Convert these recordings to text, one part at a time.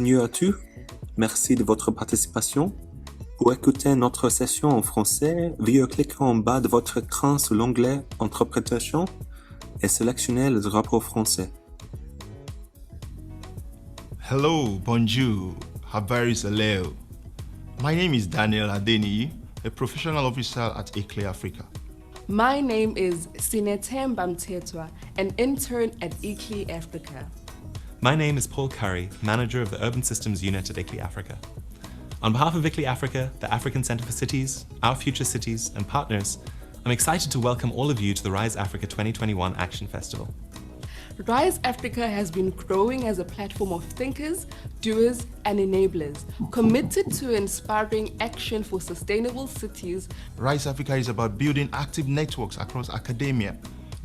Bienvenue à tous. Merci de votre participation. Pour écouter notre session en français, veuillez cliquer en bas de votre écran sur l'onglet Interprétation et sélectionner le drapeau français. Hello, bonjour, habari za leo. My name is Daniel Adeniyi, a professional officer at ICLEI Africa. My name is Sinetemba Mtetwa, an intern at ICLEI Africa. My name is Paul Curry, Manager of the Urban Systems Unit at ICLEI Africa. On behalf of ICLEI Africa, the African Centre for Cities, Our Future Cities and Partners, I'm excited to welcome all of you to the Rise Africa 2021 Action Festival. Rise Africa has been growing as a platform of thinkers, doers, and enablers, committed to inspiring action for sustainable cities. Rise Africa is about building active networks across academia,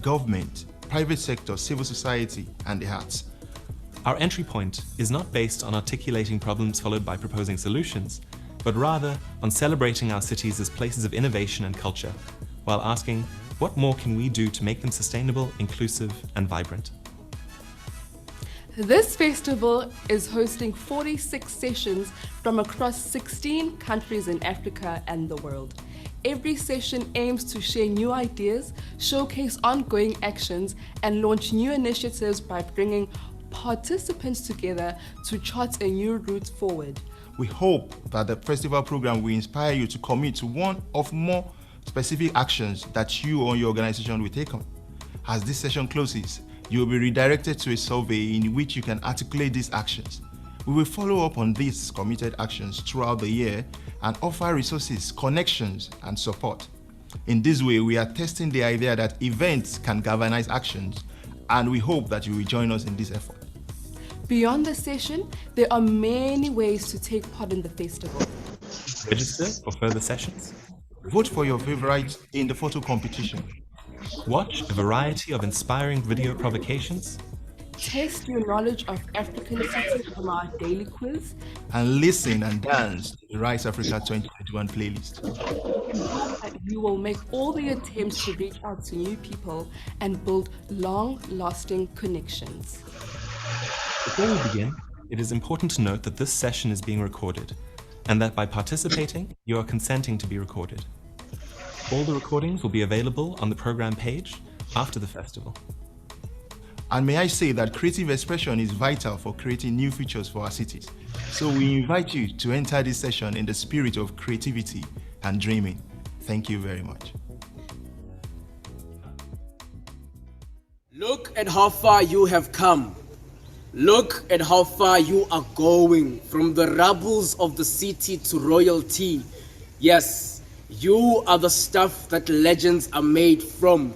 government, private sector, civil society, and the arts. Our entry point is not based on articulating problems followed by proposing solutions, but rather on celebrating our cities as places of innovation and culture, while asking, what more can we do to make them sustainable, inclusive, and vibrant? This festival is hosting 46 sessions from across 16 countries in Africa and the world. Every session aims to share new ideas, showcase ongoing actions, and launch new initiatives by bringing participants together to chart a new route forward. We hope that the festival program will inspire you to commit to one or more specific actions that you or your organization will take on. As this session closes, you will be redirected to a survey in which you can articulate these actions. We will follow up on these committed actions throughout the year and offer resources, connections, and support. In this way, we are testing the idea that events can galvanize actions, and we hope that you will join us in this effort. Beyond the session, there are many ways to take part in the festival. Register for further sessions. Vote for your favorite in the photo competition. Watch a variety of inspiring video provocations. Test your knowledge of African cities from our daily quiz. And listen and dance to the Rise Africa 2021 playlist. We hope that you will make all the attempts to reach out to new people and build long-lasting connections. Before we begin, it is important to note that this session is being recorded, and that by participating, you are consenting to be recorded. All the recordings will be available on the program page after the festival. And may I say that creative expression is vital for creating new futures for our cities. So we invite you to enter this session in the spirit of creativity and dreaming. Thank you very much. Look at how far you have come. Look at how far you are going, from the rubbles of the city to royalty. Yes, you are the stuff that legends are made from.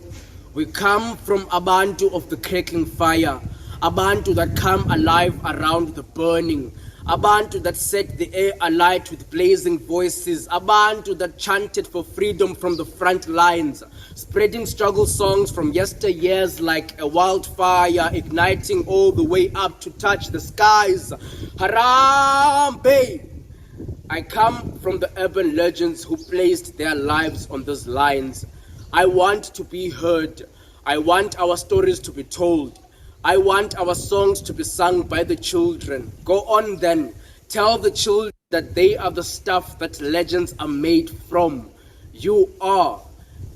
We come from Abantu of the crackling fire, Abantu that come alive around the burning, Abantu that set the air alight with blazing voices, Abantu that chanted for freedom from the front lines, spreading struggle songs from yesteryears like a wildfire, igniting all the way up to touch the skies. Harambe! I come from the urban legends who placed their lives on those lines. I want to be heard. I want our stories to be told. I want our songs to be sung by the children. Go on then. Tell the children that they are the stuff that legends are made from. You are.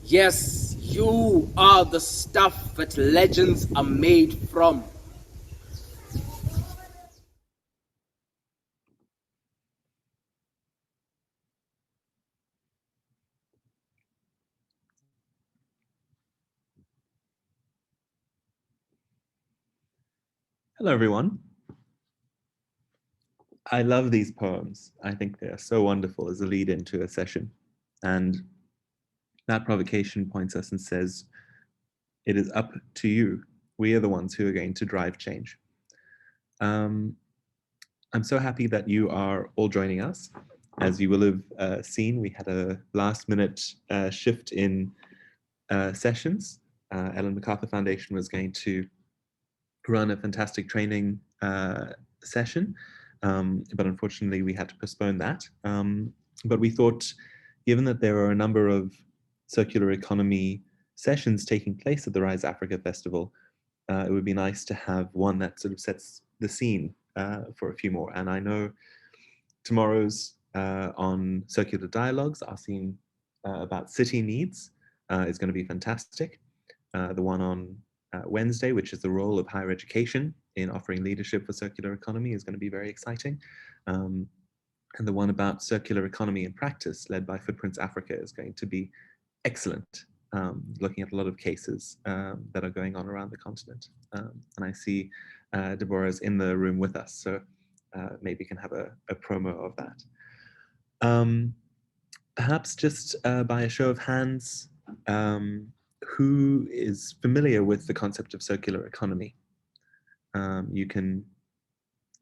Yes, you are the stuff that legends are made from. Hello, everyone. I love these poems. I think they are so wonderful as a lead into a session. And that provocation points us and says, it is up to you. We are the ones who are going to drive change. I'm so happy that you are all joining us. As you will have seen, we had a last-minute shift in sessions. Ellen MacArthur Foundation was going to run a fantastic training session, but unfortunately we had to postpone that. But we thought, given that there are a number of circular economy sessions taking place at the Rise Africa Festival, it would be nice to have one that sort of sets the scene for a few more. And I know tomorrow's on circular dialogues, asking about city needs is going to be fantastic. The one on Wednesday, which is the role of higher education in offering leadership for circular economy, is going to be very exciting. And the one about circular economy in practice, led by Footprints Africa, is going to be excellent, looking at a lot of cases that are going on around the continent. And I see Deborah's in the room with us, so maybe we can have a promo of that. Perhaps just by a show of hands, who is familiar with the concept of circular economy? You can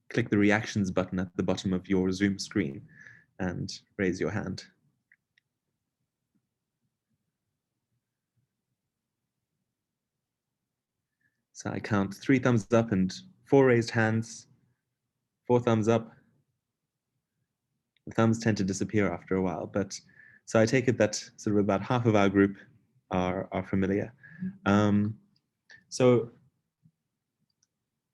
click the reactions button at the bottom of your Zoom screen and raise your hand. So I count 3 thumbs up and 4 raised hands, 4 thumbs up. The thumbs tend to disappear after a while, but so I take it that sort of about half of our group are familiar. So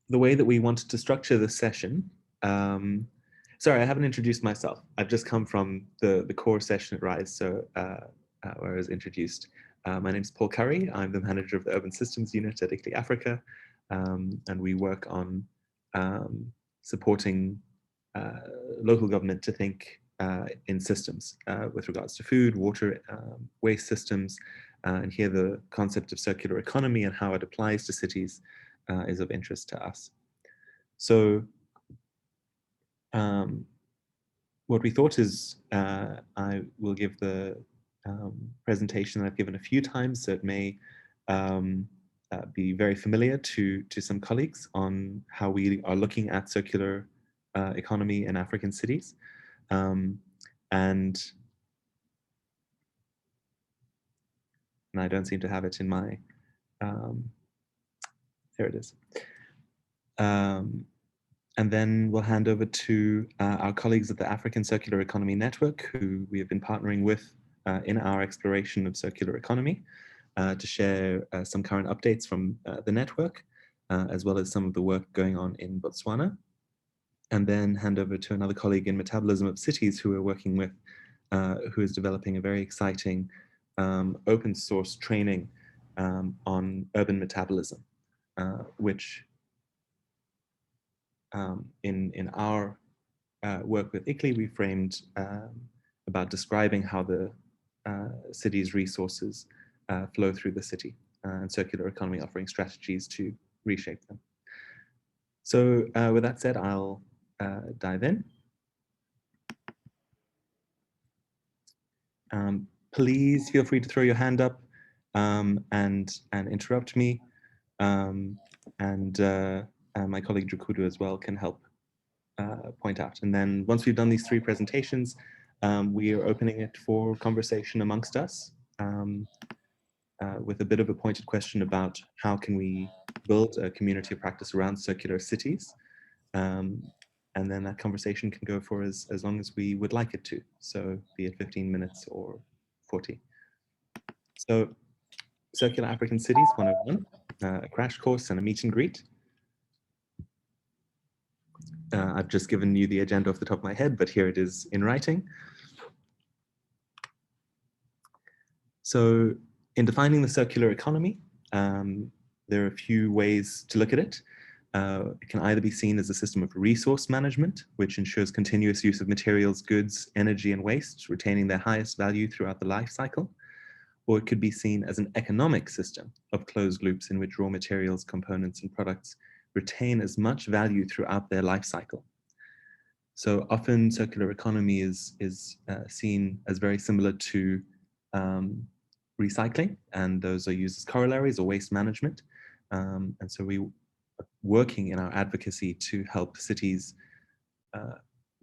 the way that we wanted to structure this session, sorry, I haven't introduced myself. I've just come from the core session at RISE, so where I was introduced. My name is Paul Curry. I'm the manager of the Urban Systems Unit at ICLEI Africa, and we work on supporting local government to think in systems with regards to food, water, waste systems, and here the concept of circular economy and how it applies to cities is of interest to us. So what we thought is I will give the presentation that I've given a few times, so it may be very familiar to some colleagues on how we are looking at circular economy in African cities. And I don't seem to have it in my, there it is. And then we'll hand over to our colleagues at the African Circular Economy Network, who we have been partnering with in our exploration of circular economy to share some current updates from the network, as well as some of the work going on in Botswana. And then hand over to another colleague in Metabolism of Cities who we're working with, who is developing a very exciting open source training on urban metabolism, which in our work with ICLEI, we framed about describing how the city's resources flow through the city, and circular economy offering strategies to reshape them. So with that said, I'll dive in. Please feel free to throw your hand up and interrupt me. My colleague Drakudu as well can help point out. And then once we've done these 3 presentations, we are opening it for conversation amongst us with a bit of a pointed question about how can we build a community of practice around circular cities. And then that conversation can go for as long as we would like it to. So be it 15 minutes or 40. So Circular African Cities 101, a crash course and a meet and greet. I've just given you the agenda off the top of my head, but here it is in writing. So in defining the circular economy, there are a few ways to look at it. It can either be seen as a system of resource management, which ensures continuous use of materials, goods, energy, and waste, retaining their highest value throughout the life cycle. Or it could be seen as an economic system of closed loops in which raw materials, components, and products retain as much value throughout their life cycle. So often circular economy is seen as very similar to recycling, and those are used as corollaries or waste management. And so we working in our advocacy to help cities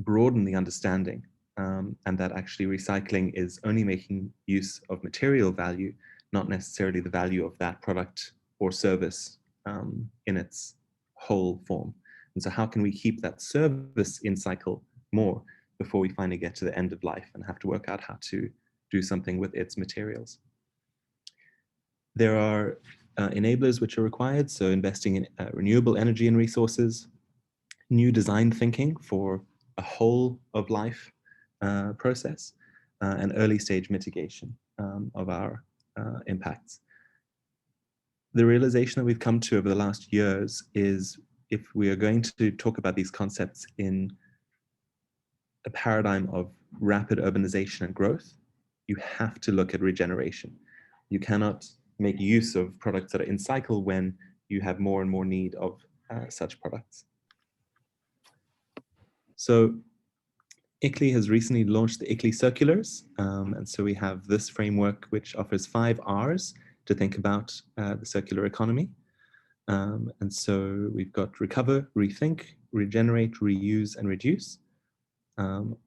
broaden the understanding and that actually recycling is only making use of material value, not necessarily the value of that product or service in its whole form. And so how can we keep that service in cycle more before we finally get to the end of life and have to work out how to do something with its materials? There are enablers which are required, so investing in renewable energy and resources, new design thinking for a whole of life process, and early stage mitigation of our impacts. The realization that we've come to over the last years is, if we are going to talk about these concepts in a paradigm of rapid urbanization and growth, you have to look at regeneration. You cannot make use of products that are in cycle when you have more and more need of such products. So ICLEI has recently launched the ICLEI Circulars, and so we have this framework which offers 5 R's to think about the circular economy. And so we've got recover, rethink, regenerate, reuse, and reduce.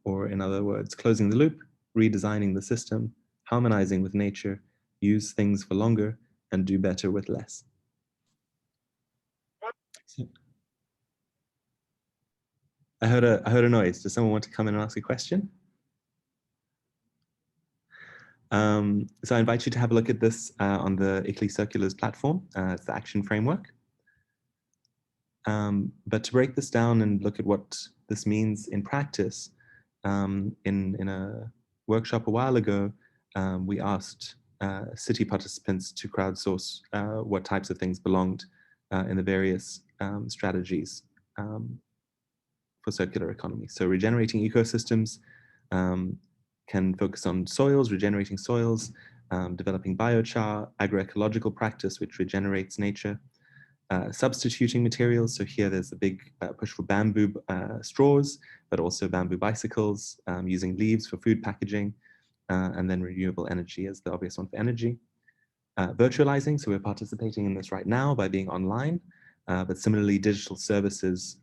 Or in other words, closing the loop, redesigning the system, harmonizing with nature, use things for longer, and do better with less. So, I heard a noise. Does someone want to come in and ask a question? So I invite you to have a look at this on the ICLEI Circulars platform. It's the action framework. But to break this down and look at what this means in practice, in a workshop a while ago, we asked city participants to crowdsource what types of things belonged in the various strategies for circular economy. So regenerating ecosystems can focus on soils, regenerating soils, developing biochar, agroecological practice, which regenerates nature, substituting materials. So here there's a big push for bamboo straws, but also bamboo bicycles, using leaves for food packaging, and then renewable energy as the obvious one for energy. Virtualizing, so we're participating in this right now by being online, but similarly digital services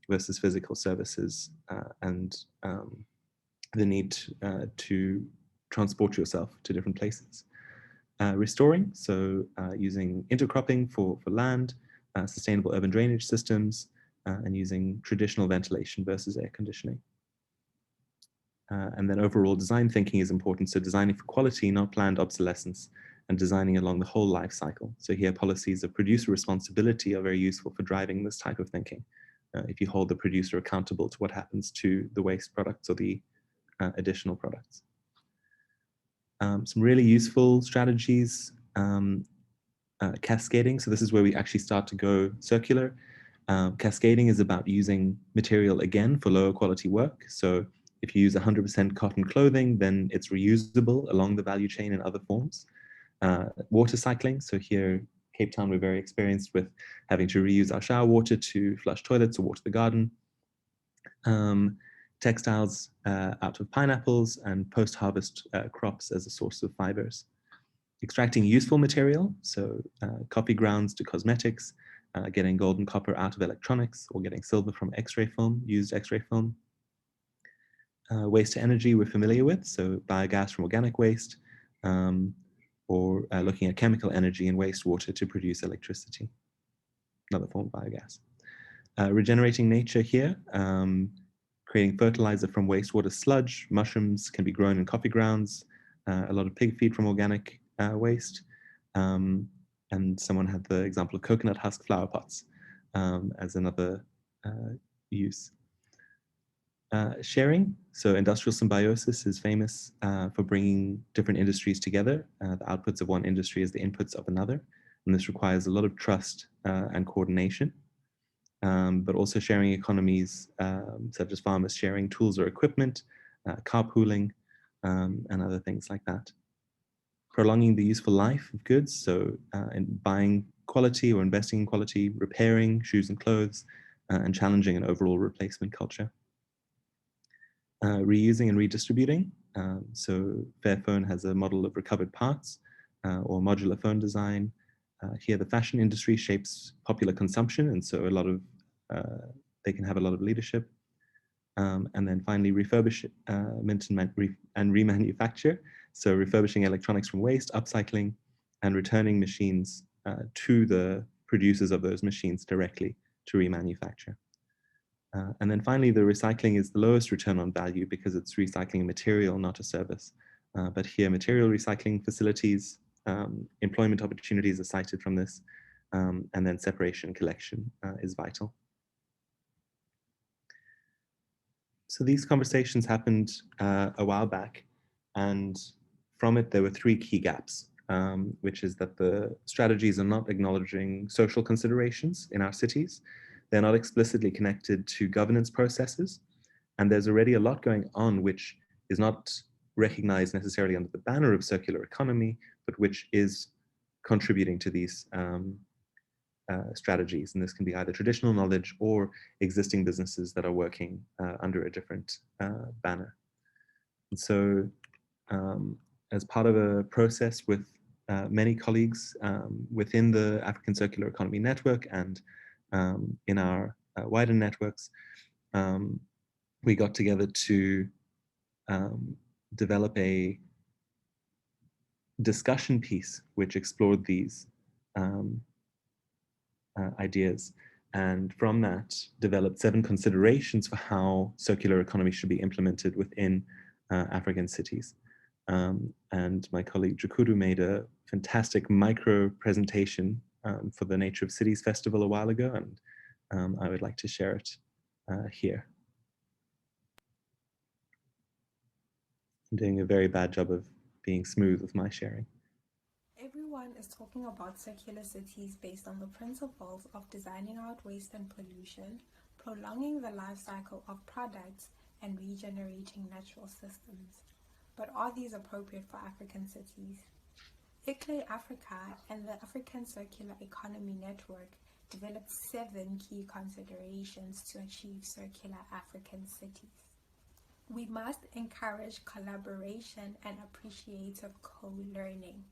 versus physical services, and the need to transport yourself to different places. Restoring, so using intercropping for land, sustainable urban drainage systems, and using traditional ventilation versus air conditioning. And then overall design thinking is important. So designing for quality, not planned obsolescence, and designing along the whole life cycle. So here policies of producer responsibility are very useful for driving this type of thinking. If you hold the producer accountable to what happens to the waste products or the additional products. Some really useful strategies, cascading. So this is where we actually start to go circular. Cascading is about using material again for lower quality work. So if you use 100% cotton clothing, then it's reusable along the value chain in other forms. Water cycling. So here, Cape Town, we're very experienced with having to reuse our shower water to flush toilets or water the garden. Textiles out of pineapples, and post-harvest crops as a source of fibers. Extracting useful material, so coffee grounds to cosmetics, getting gold and copper out of electronics, or getting silver from X-ray film, used X-ray film. Waste to energy we're familiar with, so biogas from organic waste, or looking at chemical energy and wastewater to produce electricity, another form of biogas. Regenerating nature here, creating fertilizer from wastewater sludge. Mushrooms can be grown in coffee grounds, a lot of pig feed from organic waste. And someone had the example of coconut husk flower pots as another use. Sharing, so industrial symbiosis is famous for bringing different industries together. The outputs of one industry is the inputs of another, and this requires a lot of trust and coordination. But also sharing economies, such as farmers sharing tools or equipment, carpooling, and other things like that. Prolonging the useful life of goods, so in buying quality or investing in quality, repairing shoes and clothes, and challenging an overall replacement culture. Reusing and redistributing, so Fairphone has a model of recovered parts, or modular phone design. Here the fashion industry shapes popular consumption, and so a lot of they can have a lot of leadership. And then finally refurbish and remanufacture, so refurbishing electronics from waste, upcycling, and returning machines to the producers of those machines directly to remanufacture. And then finally, the recycling is the lowest return on value because it's recycling a material, not a service. But here, material recycling facilities, employment opportunities are cited from this, and then separation and collection is vital. So these conversations happened a while back, and from it there were three key gaps, which is that the strategies are not acknowledging social considerations in our cities. They're not explicitly connected to governance processes, and there's already a lot going on which is not recognized necessarily under the banner of circular economy, but which is contributing to these strategies. And this can be either traditional knowledge or existing businesses that are working under a different banner. And so as part of a process with many colleagues within the African Circular Economy Network and in our wider networks, we got together to develop a discussion piece which explored these ideas, and from that developed 7 considerations for how circular economy should be implemented within African cities. And my colleague Jakuru made a fantastic micro presentation for the Nature of Cities Festival a while ago, and I would like to share it here. I'm doing a very bad job of being smooth with my sharing. Everyone is talking about circular cities based on the principles of designing out waste and pollution, prolonging the life cycle of products, and regenerating natural systems. But are these appropriate for African cities? ICLEI Africa and the African Circular Economy Network developed 7 key considerations to achieve circular African cities. We must encourage collaboration and appreciative co-learning.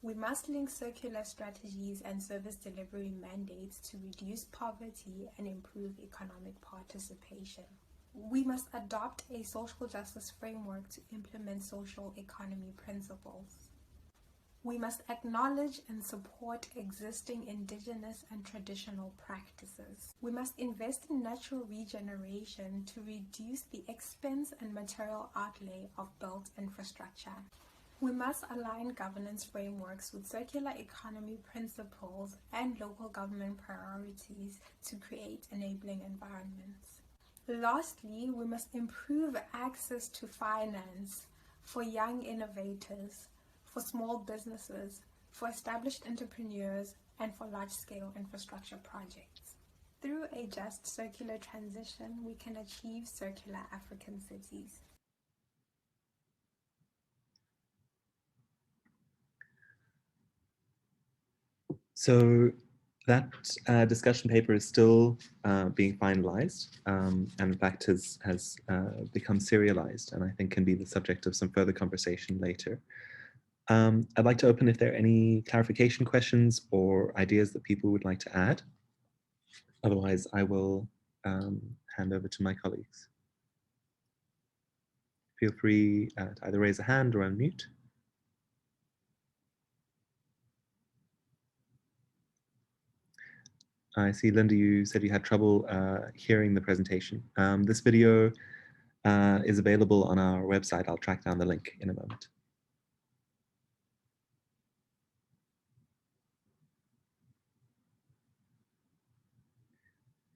We must link circular strategies and service delivery mandates to reduce poverty and improve economic participation. We must adopt a social justice framework to implement social economy principles. We must acknowledge and support existing indigenous and traditional practices. We must invest in natural regeneration to reduce the expense and material outlay of built infrastructure. We must align governance frameworks with circular economy principles and local government priorities to create enabling environments. Lastly, we must improve access to finance for young innovators, for small businesses, for established entrepreneurs, and for large-scale infrastructure projects. Through a just circular transition, we can achieve circular African cities. So that discussion paper is still being finalized, and in fact has become serialized, and I think can be the subject of some further conversation later. I'd like to open if there are any clarification questions or ideas that people would like to add. Otherwise, I will hand over to my colleagues. Feel free to either raise a hand or unmute. I see, Linda, you said you had trouble hearing the presentation. This video is available on our website. I'll track down the link in a moment.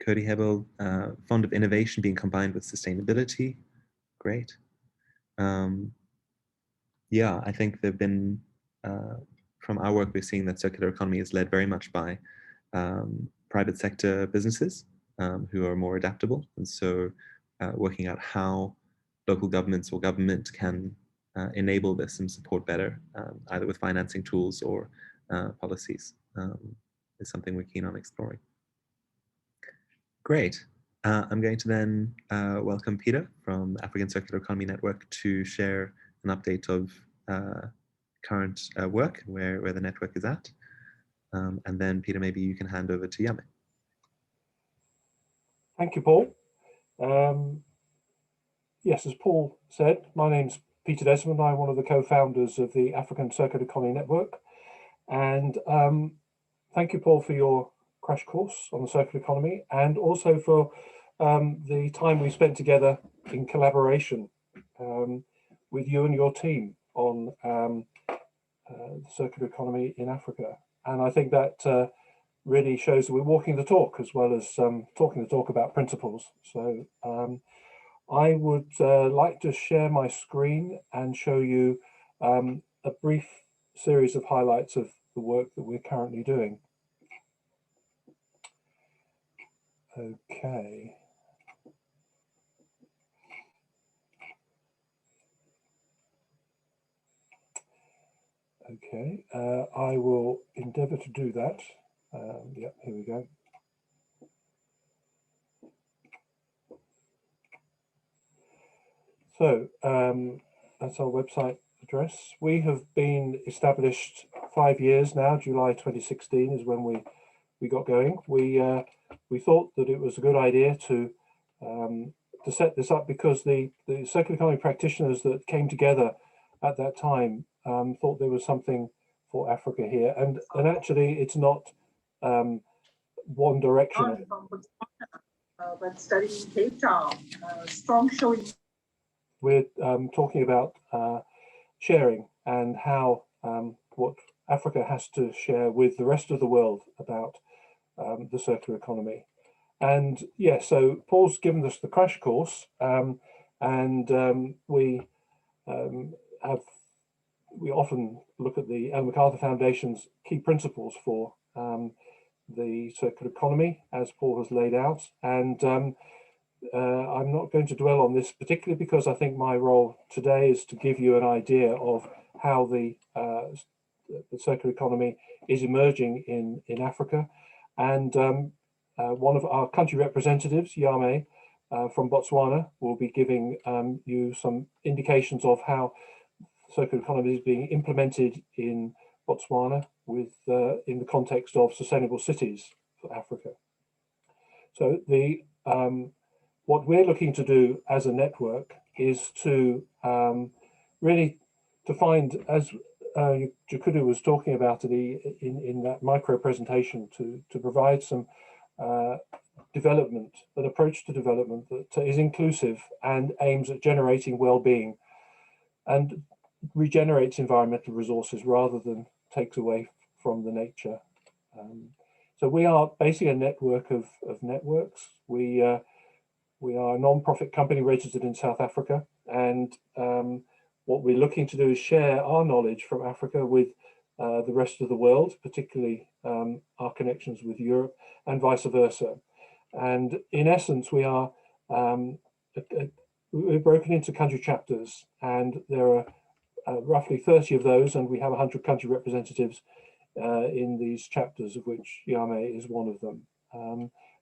Cody Hebel, fond of innovation being combined with sustainability. Great. Yeah, I think there've been, from our work, we're seeing that circular economy is led very much by private sector businesses who are more adaptable. And so working out how local governments or government can enable this and support better, either with financing tools or policies, is something we're keen on exploring. Great. I'm going to then welcome Peter from African Circular Economy Network to share an update of current work, where the network is at. And then, Peter, maybe you can hand over to Yame. Thank you, Paul. Yes, as Paul said, my name's Peter Desmond. I'm one of the co-founders of the African Circular Economy Network. And thank you, Paul, for your crash course on the circular economy, and also for the time we spent together in collaboration with you and your team on the circular economy in Africa. And I think that really shows that we're walking the talk as well as talking the talk about principles. So I would like to share my screen and show you a brief series of highlights of the work that we're currently doing. Okay. Okay, I will endeavour to do that. Yep, here we go. So that's our website address. We have been established 5 years now. July 2016 is when we got going. We thought that it was a good idea to set this up because the circular economy practitioners that came together at that time thought there was something for Africa here, and actually it's not one direction. But studying Cape Town, strong showing. We're talking about sharing and how what Africa has to share with the rest of the world about the circular economy. And yeah, so Paul's given us the crash course, and we often look at the Ellen MacArthur Foundation's key principles for the circular economy, as Paul has laid out. And I'm not going to dwell on this particularly because I think my role today is to give you an idea of how the circular economy is emerging in Africa. And one of our country representatives, Yame, from Botswana, will be giving you some indications of how circular economy is being implemented in Botswana with in the context of sustainable cities for Africa. So the what we're looking to do as a network is to really to find, as Jakudu was talking about in that micro presentation, to provide some development, an approach to development that is inclusive and aims at generating well-being and regenerates environmental resources rather than takes away from the nature. So we are basically a network of networks. We are a non-profit company registered in South Africa, and what we're looking to do is share our knowledge from Africa with the rest of the world, particularly our connections with Europe and vice versa. And in essence, we are we're broken into country chapters, and there are roughly 30 of those, and we have 100 country representatives in these chapters, of which Yame is one of them.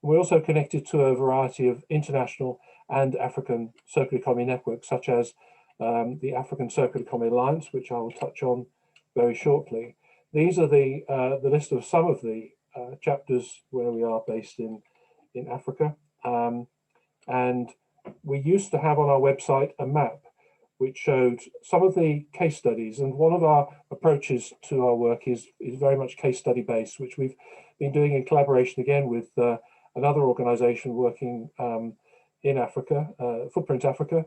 We're also connected to a variety of international and African circular economy networks, such as the African Circular Economy Alliance, which I will touch on very shortly. These are the list of some of the chapters where we are based in Africa. And we used to have on our website a map which showed some of the case studies. And one of our approaches to our work is very much case study based, which we've been doing in collaboration again with another organization working in Africa, Footprint Africa,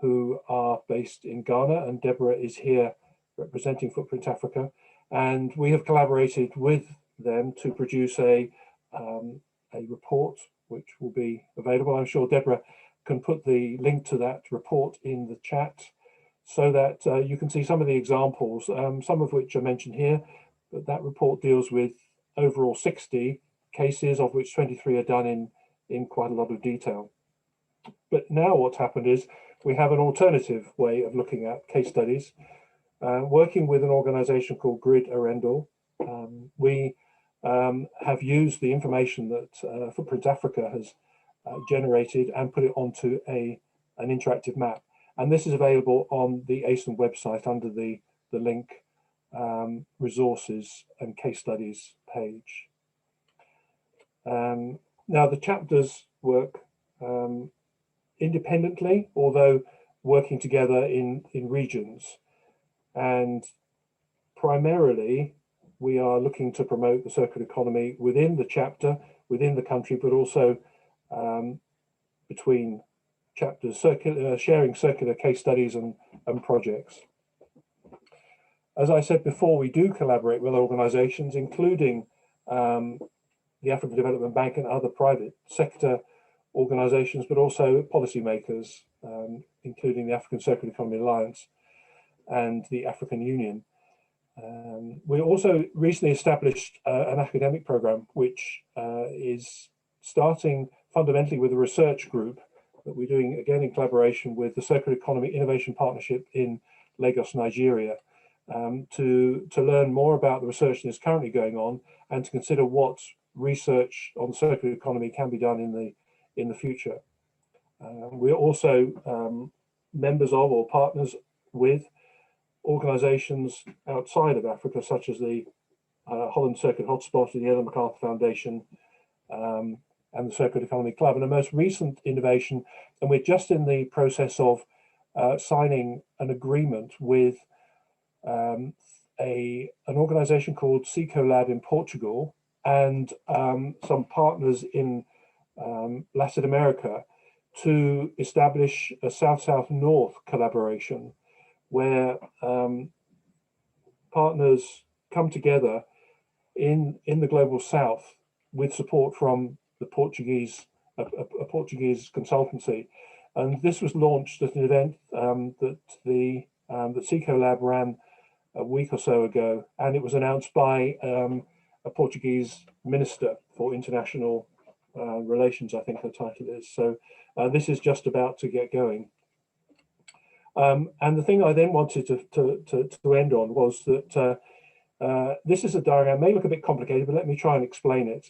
who are based in Ghana, and Deborah is here representing Footprint Africa. And we have collaborated with them to produce a report which will be available. I'm sure Deborah can put the link to that report in the chat so that you can see some of the examples, some of which are mentioned here, but that report deals with overall 60 cases, of which 23 are done in quite a lot of detail. But now what's happened is we have an alternative way of looking at case studies, working with an organization called Grid Arendal. We have used the information that Footprint Africa has generated and put it onto an interactive map. And this is available on the ACEN website under the link resources and case studies page. Now the chapters work independently, although working together in regions. And primarily, we are looking to promote the circular economy within the chapter, within the country, but also between chapters, sharing circular case studies and projects. As I said before, we do collaborate with organizations, including the African Development Bank and other private sector organizations, but also policymakers. including the African Circular Economy Alliance and the African Union. We also recently established an academic program which is starting fundamentally with a research group that we're doing again in collaboration with the Circular Economy Innovation Partnership in Lagos, Nigeria, to learn more about the research that is currently going on and to consider what research on the circular economy can be done in the future. We're also members of or partners with organizations outside of Africa, such as the Holland Circuit Hotspot, the Ellen MacArthur Foundation, and the Circular Economy Club. And the most recent innovation, and we're just in the process of signing an agreement with an organization called Ecolab in Portugal and some partners in Latin America to establish a South-South-North collaboration where partners come together in the global South with support from the Portuguese, a Portuguese consultancy. And this was launched at an event that Ecolab ran a week or so ago, and it was announced by a Portuguese minister for international relations, I think her title is. So this is just about to get going. And the thing I then wanted to end on was that this is a diagram, may look a bit complicated, but let me try and explain it.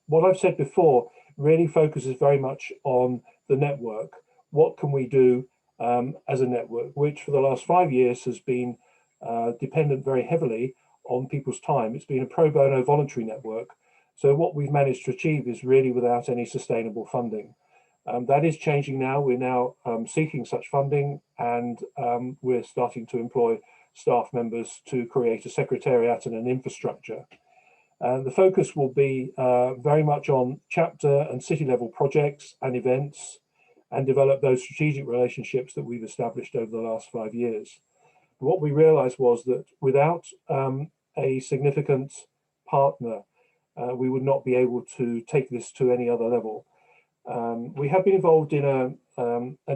What I've said before really focuses very much on the network. What can we do as a network, which for the last 5 years has been dependent very heavily on people's time. It's been a pro bono voluntary network. So what we've managed to achieve is really without any sustainable funding. That is changing now. We're now seeking such funding, and we're starting to employ staff members to create a secretariat and an infrastructure. The focus will be very much on chapter and city level projects and events, and develop those strategic relationships that we've established over the last 5 years. What we realized was that without a significant partner, we would not be able to take this to any other level. We have been involved in a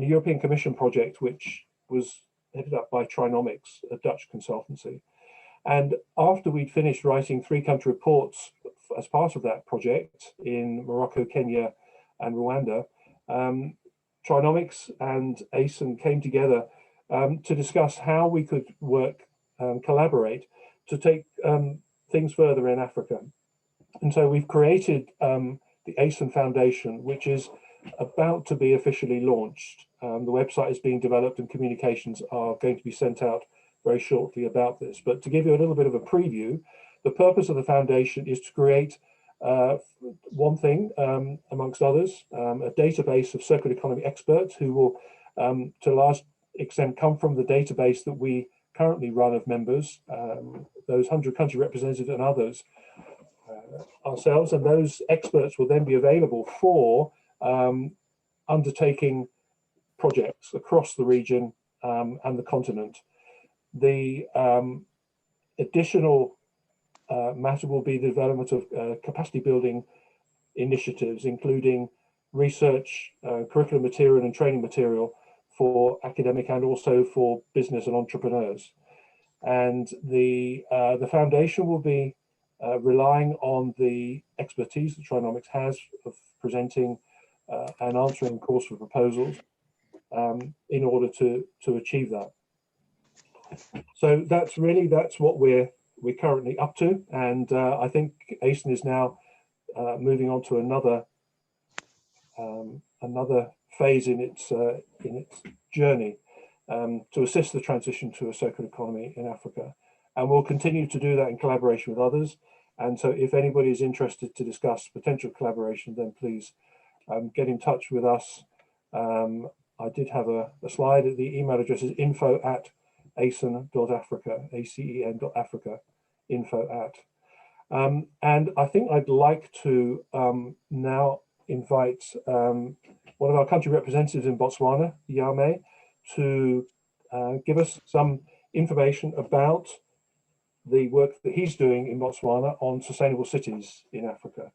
European Commission project, which was headed up by Trinomics, a Dutch consultancy. And after we'd finished writing 3 country reports as part of that project in Morocco, Kenya, and Rwanda, Trinomics and ACEN came together to discuss how we could work, collaborate to take things further in Africa. And so we've created the ACEN Foundation, which is about to be officially launched. The website is being developed and communications are going to be sent out very shortly about this. But to give you a little bit of a preview, the purpose of the foundation is to create one thing, amongst others, a database of circular economy experts who will, to a large extent, come from the database that we currently run of members, those 100 country representatives and others, ourselves, and those experts will then be available for undertaking projects across the region and the continent. The additional matter will be the development of capacity building initiatives, including research, curriculum material and training material for academic and also for business and entrepreneurs. And the foundation will be relying on the expertise that Trinomics has of presenting and answering calls for proposals in order to achieve that. So that's what we're currently up to, and I think ACEN is now moving on to another phase in its journey to assist the transition to a circular economy in Africa, and we'll continue to do that in collaboration with others. And so, if anybody is interested to discuss potential collaboration, then please get in touch with us. I did have a slide. The email address is info@acen.africa, ACEN.Africa, info@. And I think I'd like to now invite one of our country representatives in Botswana, Yame, to give us some information about the work that he's doing in Botswana on sustainable cities in Africa.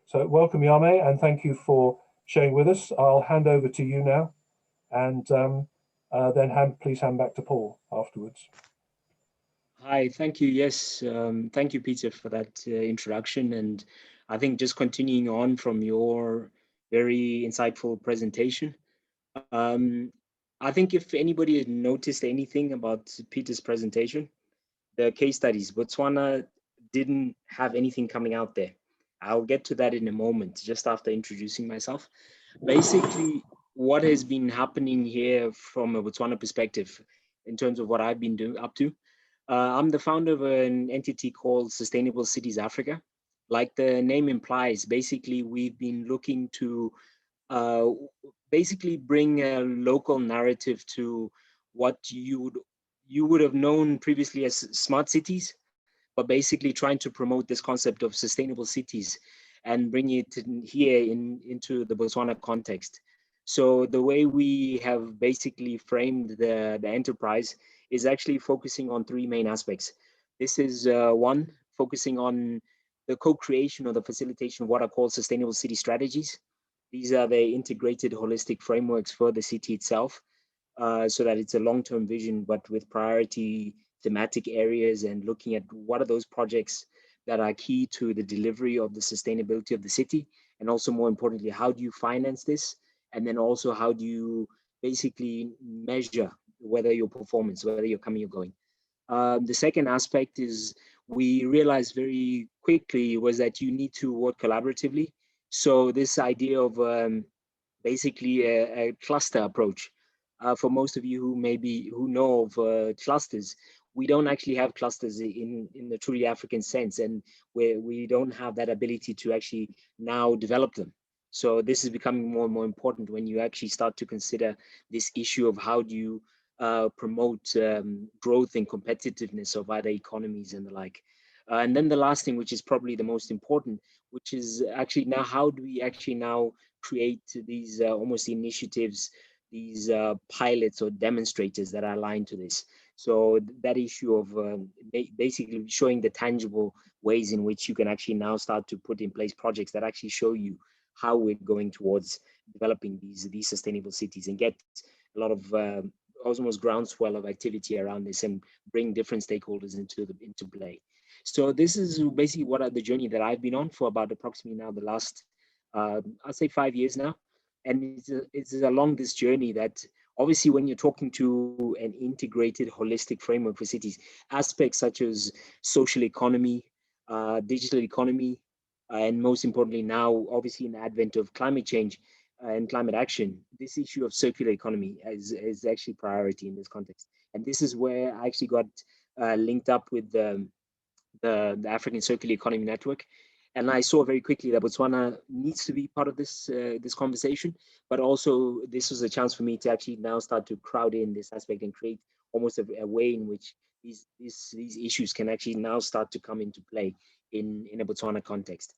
So welcome, Yame, and thank you for sharing with us. I'll hand over to you now, and then please hand back to Paul afterwards. Hi, thank you. Yes, thank you, Peter, for that introduction. And I think just continuing on from your very insightful presentation, I think if anybody had noticed anything about Peter's presentation, the case studies, Botswana didn't have anything coming out there. I'll get to that in a moment, just after introducing myself. Basically, what has been happening here from a Botswana perspective, in terms of what I've been doing up to, I'm the founder of an entity called Sustainable Cities Africa. Like the name implies, basically, we've been looking to basically bring a local narrative to what you would have known previously as smart cities, but basically trying to promote this concept of sustainable cities and bring it into the Botswana context. So the way we have basically framed the enterprise is actually focusing on three main aspects. This is one, focusing on the co-creation or the facilitation of what are called sustainable city strategies. These are the integrated holistic frameworks for the city itself, so that it's a long-term vision, but with priority thematic areas and looking at what are those projects that are key to the delivery of the sustainability of the city. And also more importantly, how do you finance this? And then also how do you basically measure whether your performance, whether you're coming or going. The second aspect is we realized very quickly was that you need to work collaboratively. So this idea of basically a cluster approach. For most of you who know of clusters, we don't actually have clusters in the truly African sense, and we don't have that ability to actually now develop them. So this is becoming more and more important when you actually start to consider this issue of how do you promote growth and competitiveness of other economies and the like. And then the last thing, which is probably the most important, which is actually now how do we actually now create these almost initiatives, these pilots or demonstrators that are aligned to this. So that issue of basically showing the tangible ways in which you can actually now start to put in place projects that actually show you how we're going towards developing these sustainable cities and get a lot of almost groundswell of activity around this and bring different stakeholders into play. So this is basically what the journey that I've been on for about approximately now the last, I'd say 5 years now. And it's along this journey that obviously when you're talking to an integrated holistic framework for cities, aspects such as social economy, digital economy, and most importantly now, obviously in the advent of climate change and climate action, this issue of circular economy is actually priority in this context. And this is where I actually got linked up with the African Circular Economy Network. And I saw very quickly that Botswana needs to be part of this conversation, but also this was a chance for me to actually now start to crowd in this aspect and create almost a way in which these issues can actually now start to come into play in a Botswana context.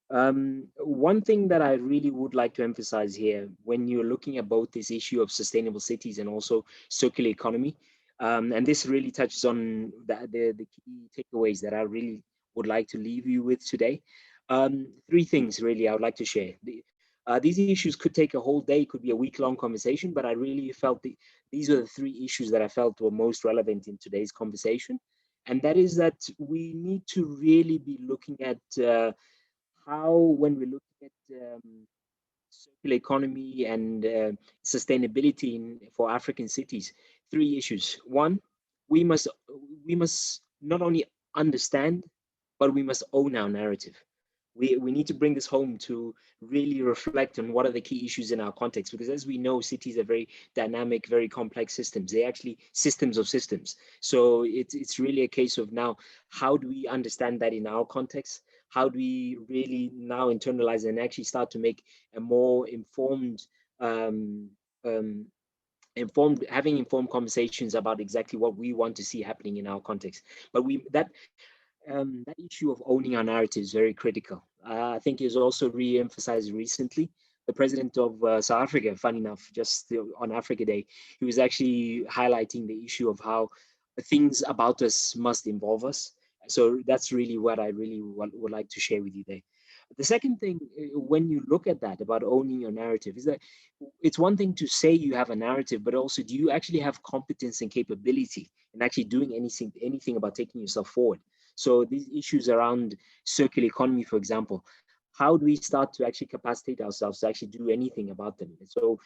One thing that I really would like to emphasize here, when you're looking at both this issue of sustainable cities and also circular economy, and this really touches on the key takeaways that I really would like to leave you with today. Three things really I would like to share. These issues could take a whole day, could be a week-long conversation, but I really felt these are the three issues that I felt were most relevant in today's conversation. And that is that we need to really be looking at how, when we're looking at circular economy and sustainability for African cities, three issues. One, we must not only understand, but we must own our narrative. We need to bring this home to really reflect on what are the key issues in our context, because as we know, cities are very dynamic, very complex systems. They're actually systems of systems. So it's really a case of now, how do we understand that in our context? How do we really now internalize and actually start to make a more informed, having informed conversations about exactly what we want to see happening in our context. But that issue of owning our narrative is very critical. I think is also re-emphasized recently. The president of South Africa, funny enough, just on Africa Day, he was actually highlighting the issue of how things about us must involve us. So that's really what I really would like to share with you there. The second thing, when you look at that about owning your narrative, is that it's one thing to say you have a narrative, but also do you actually have competence and capability in actually doing anything about taking yourself forward? So these issues around circular economy, for example, how do we start to actually capacitate ourselves to actually do anything about them? So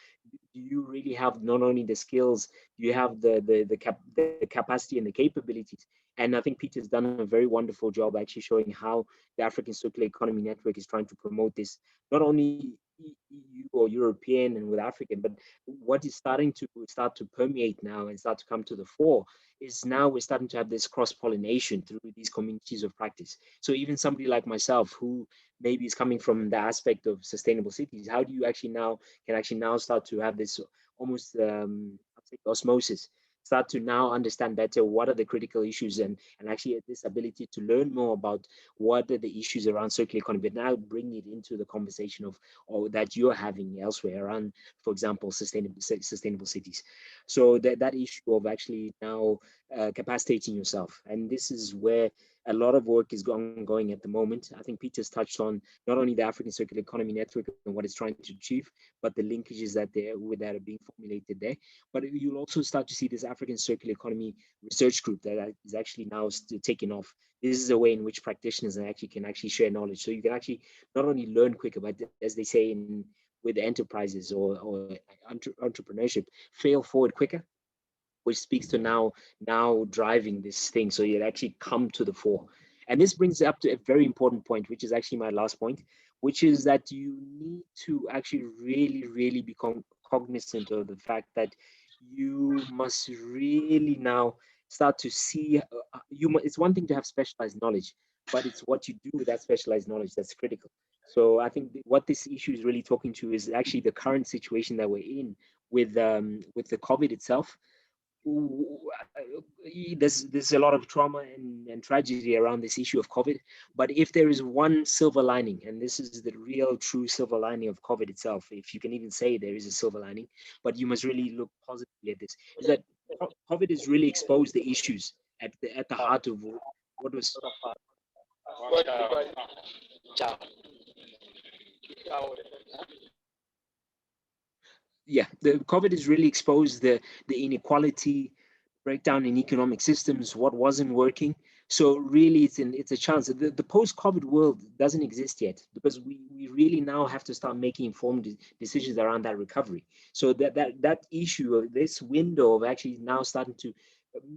do you really have not only the skills, do you have the capacity and the capabilities? And I think Peter's done a very wonderful job actually showing how the African Circular Economy Network is trying to promote this, not only EU or European and with African, but what is starting to permeate now and start to come to the fore is now we're starting to have this cross-pollination through these communities of practice. So even somebody like myself who maybe is coming from the aspect of sustainable cities, how do you actually now start to have this almost I'd say osmosis, start to now understand better what are the critical issues and actually this ability to learn more about what are the issues around circular economy, but now bring it into the conversation of or that you're having elsewhere around, for example, sustainable cities. So that issue of actually now capacitating yourself, and this is where a lot of work is ongoing at the moment. I think Peter's touched on not only the African Circular Economy Network and what it's trying to achieve, but the linkages that are being formulated there. But you'll also start to see this African Circular Economy Research Group that is actually now taking off. This is a way in which practitioners can actually share knowledge. So you can actually not only learn quicker, but as they say with enterprises or entrepreneurship, fail forward quicker, which speaks to now driving this thing. So you actually come to the fore. And this brings up to a very important point, which is actually my last point, which is that you need to actually really become cognizant of the fact that you must really now start to see, it's one thing to have specialized knowledge, but it's what you do with that specialized knowledge that's critical. So I think what this issue is really talking to is actually the current situation that we're in with the COVID itself. There's a lot of trauma and tragedy around this issue of COVID. But if there is one silver lining, and this is the real true silver lining of COVID itself, if you can even say there is a silver lining, but you must really look positively at this, is that COVID has really exposed the issues at the heart of what was. Yeah, the COVID has really exposed the inequality, breakdown in economic systems, what wasn't working. So really, it's a chance. The post-COVID world doesn't exist yet because we really now have to start making informed decisions around that recovery. So that issue of this window of actually now starting to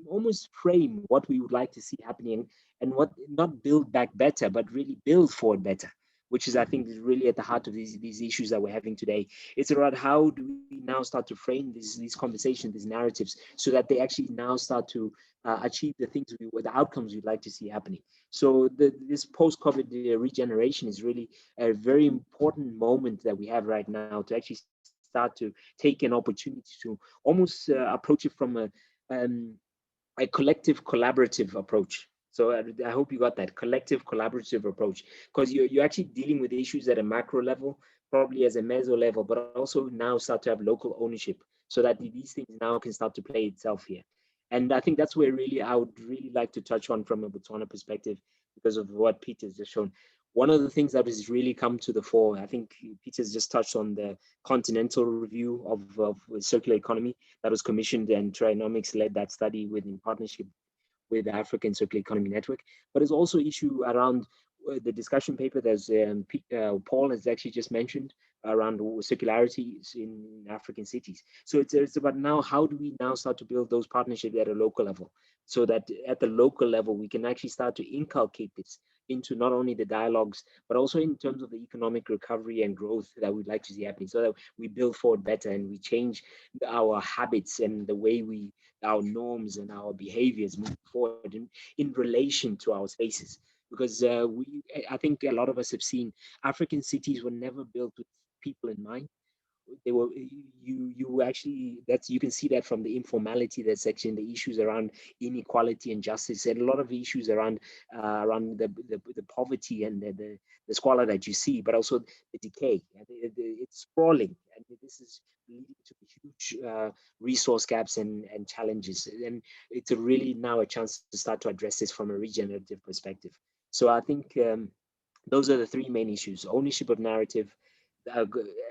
almost frame what we would like to see happening and what not build back better, but really build forward better, which is, I think, is really at the heart of these issues that we're having today. It's about how do we now start to frame these conversations, these narratives, so that they actually now start to achieve the things, the outcomes we'd like to see happening. So this post-COVID regeneration is really a very important moment that we have right now to actually start to take an opportunity to almost approach it from a collective collaborative approach. So I hope you got that collective collaborative approach, because you're actually dealing with issues at a macro level, probably as a meso level, but also now start to have local ownership so that these things now can start to play itself here. And I think that's where really I would really like to touch on from a Botswana perspective because of what Peter's just shown. One of the things that has really come to the fore, I think Peter's just touched on the continental review of circular economy that was commissioned, and Trinomics led that study in partnership with the African Circular Economy Network. But there's also issue around the discussion paper that Paul has actually just mentioned around circularity in African cities. So it's about now, how do we now start to build those partnerships at a local level, so that at the local level, we can actually start to inculcate this into not only the dialogues, but also in terms of the economic recovery and growth that we'd like to see happening, so that we build forward better and we change our habits and the way our norms and our behaviors move forward in relation to our spaces. Because I think a lot of us have seen African cities were never built with people in mind. They were you actually, that's, you can see that from the informality that's actually in the issues around inequality and justice, and a lot of issues around the poverty and the squalor that you see, but also the decay. It's sprawling, and this is leading to huge resource gaps and challenges. And it's really now a chance to start to address this from a regenerative perspective. So I think Those are the three main issues: ownership of narrative,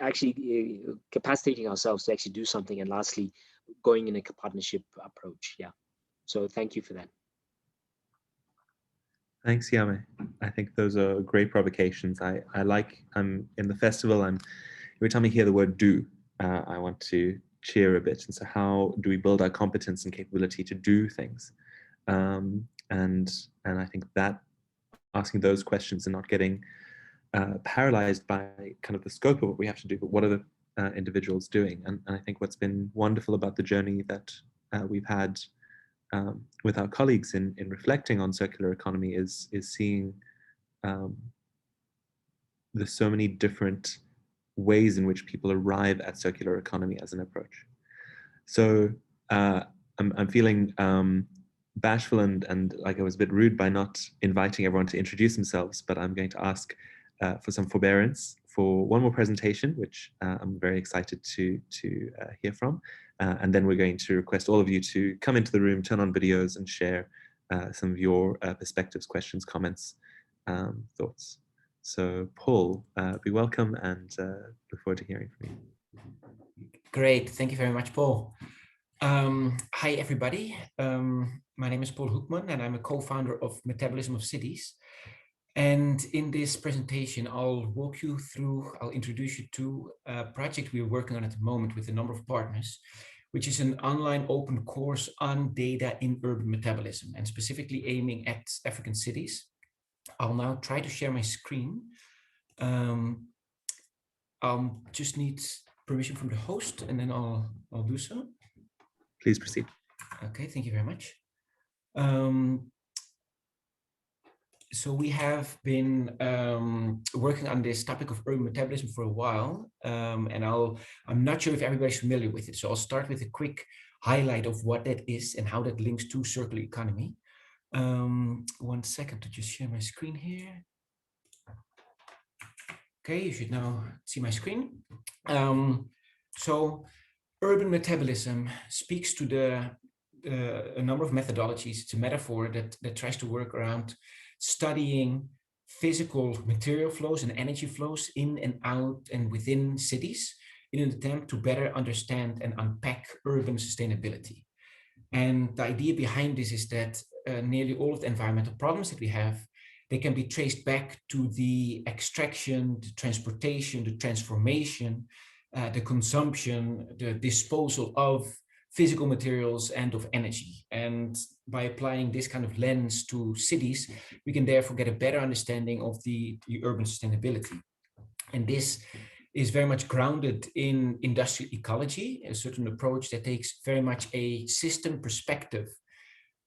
actually capacitating ourselves to actually do something, and lastly, going in a partnership approach. Yeah. So thank you for that. Thanks, Yame. I think those are great provocations. I'm in the festival, every time I hear the word do, I want to cheer a bit. And so how do we build our competence and capability to do things? And I think that asking those questions and not getting paralyzed by kind of the scope of what we have to do, but what are the individuals doing? And I think what's been wonderful about the journey that we've had with our colleagues in reflecting on circular economy is seeing there's so many different ways in which people arrive at circular economy as an approach. So I'm feeling bashful and like I was a bit rude by not inviting everyone to introduce themselves, but I'm going to ask for some forbearance for one more presentation, which I'm very excited to hear from. And then we're going to request all of you to come into the room, turn on videos and share some of your perspectives, questions, comments, thoughts. So Paul, be welcome and look forward to hearing from you. Great, thank you very much, Paul. Hi, everybody. My name is Paul Hoekman and I'm a co-founder of Metabolism of Cities. And in this presentation, I'll introduce you to a project we're working on at the moment with a number of partners, which is an online open course on data in urban metabolism and specifically aiming at African cities. I'll now try to share my screen. I'll just need permission from the host and then I'll do so. Please proceed. Okay, thank you very much. So we have been working on this topic of urban metabolism for a while, and I'm not sure if everybody's familiar with it. So I'll start with a quick highlight of what that is and how that links to circular economy. 1 second to just share my screen here. Okay, you should now see my screen. So urban metabolism speaks to a number of methodologies. It's a metaphor that tries to work around studying physical material flows and energy flows in and out and within cities in an attempt to better understand and unpack urban sustainability. And the idea behind this is that nearly all of the environmental problems that we have, they can be traced back to the extraction, the transportation, the transformation, the consumption, the disposal of physical materials and of energy. And by applying this kind of lens to cities, we can therefore get a better understanding of the urban sustainability. And this is very much grounded in industrial ecology, a certain approach that takes very much a system perspective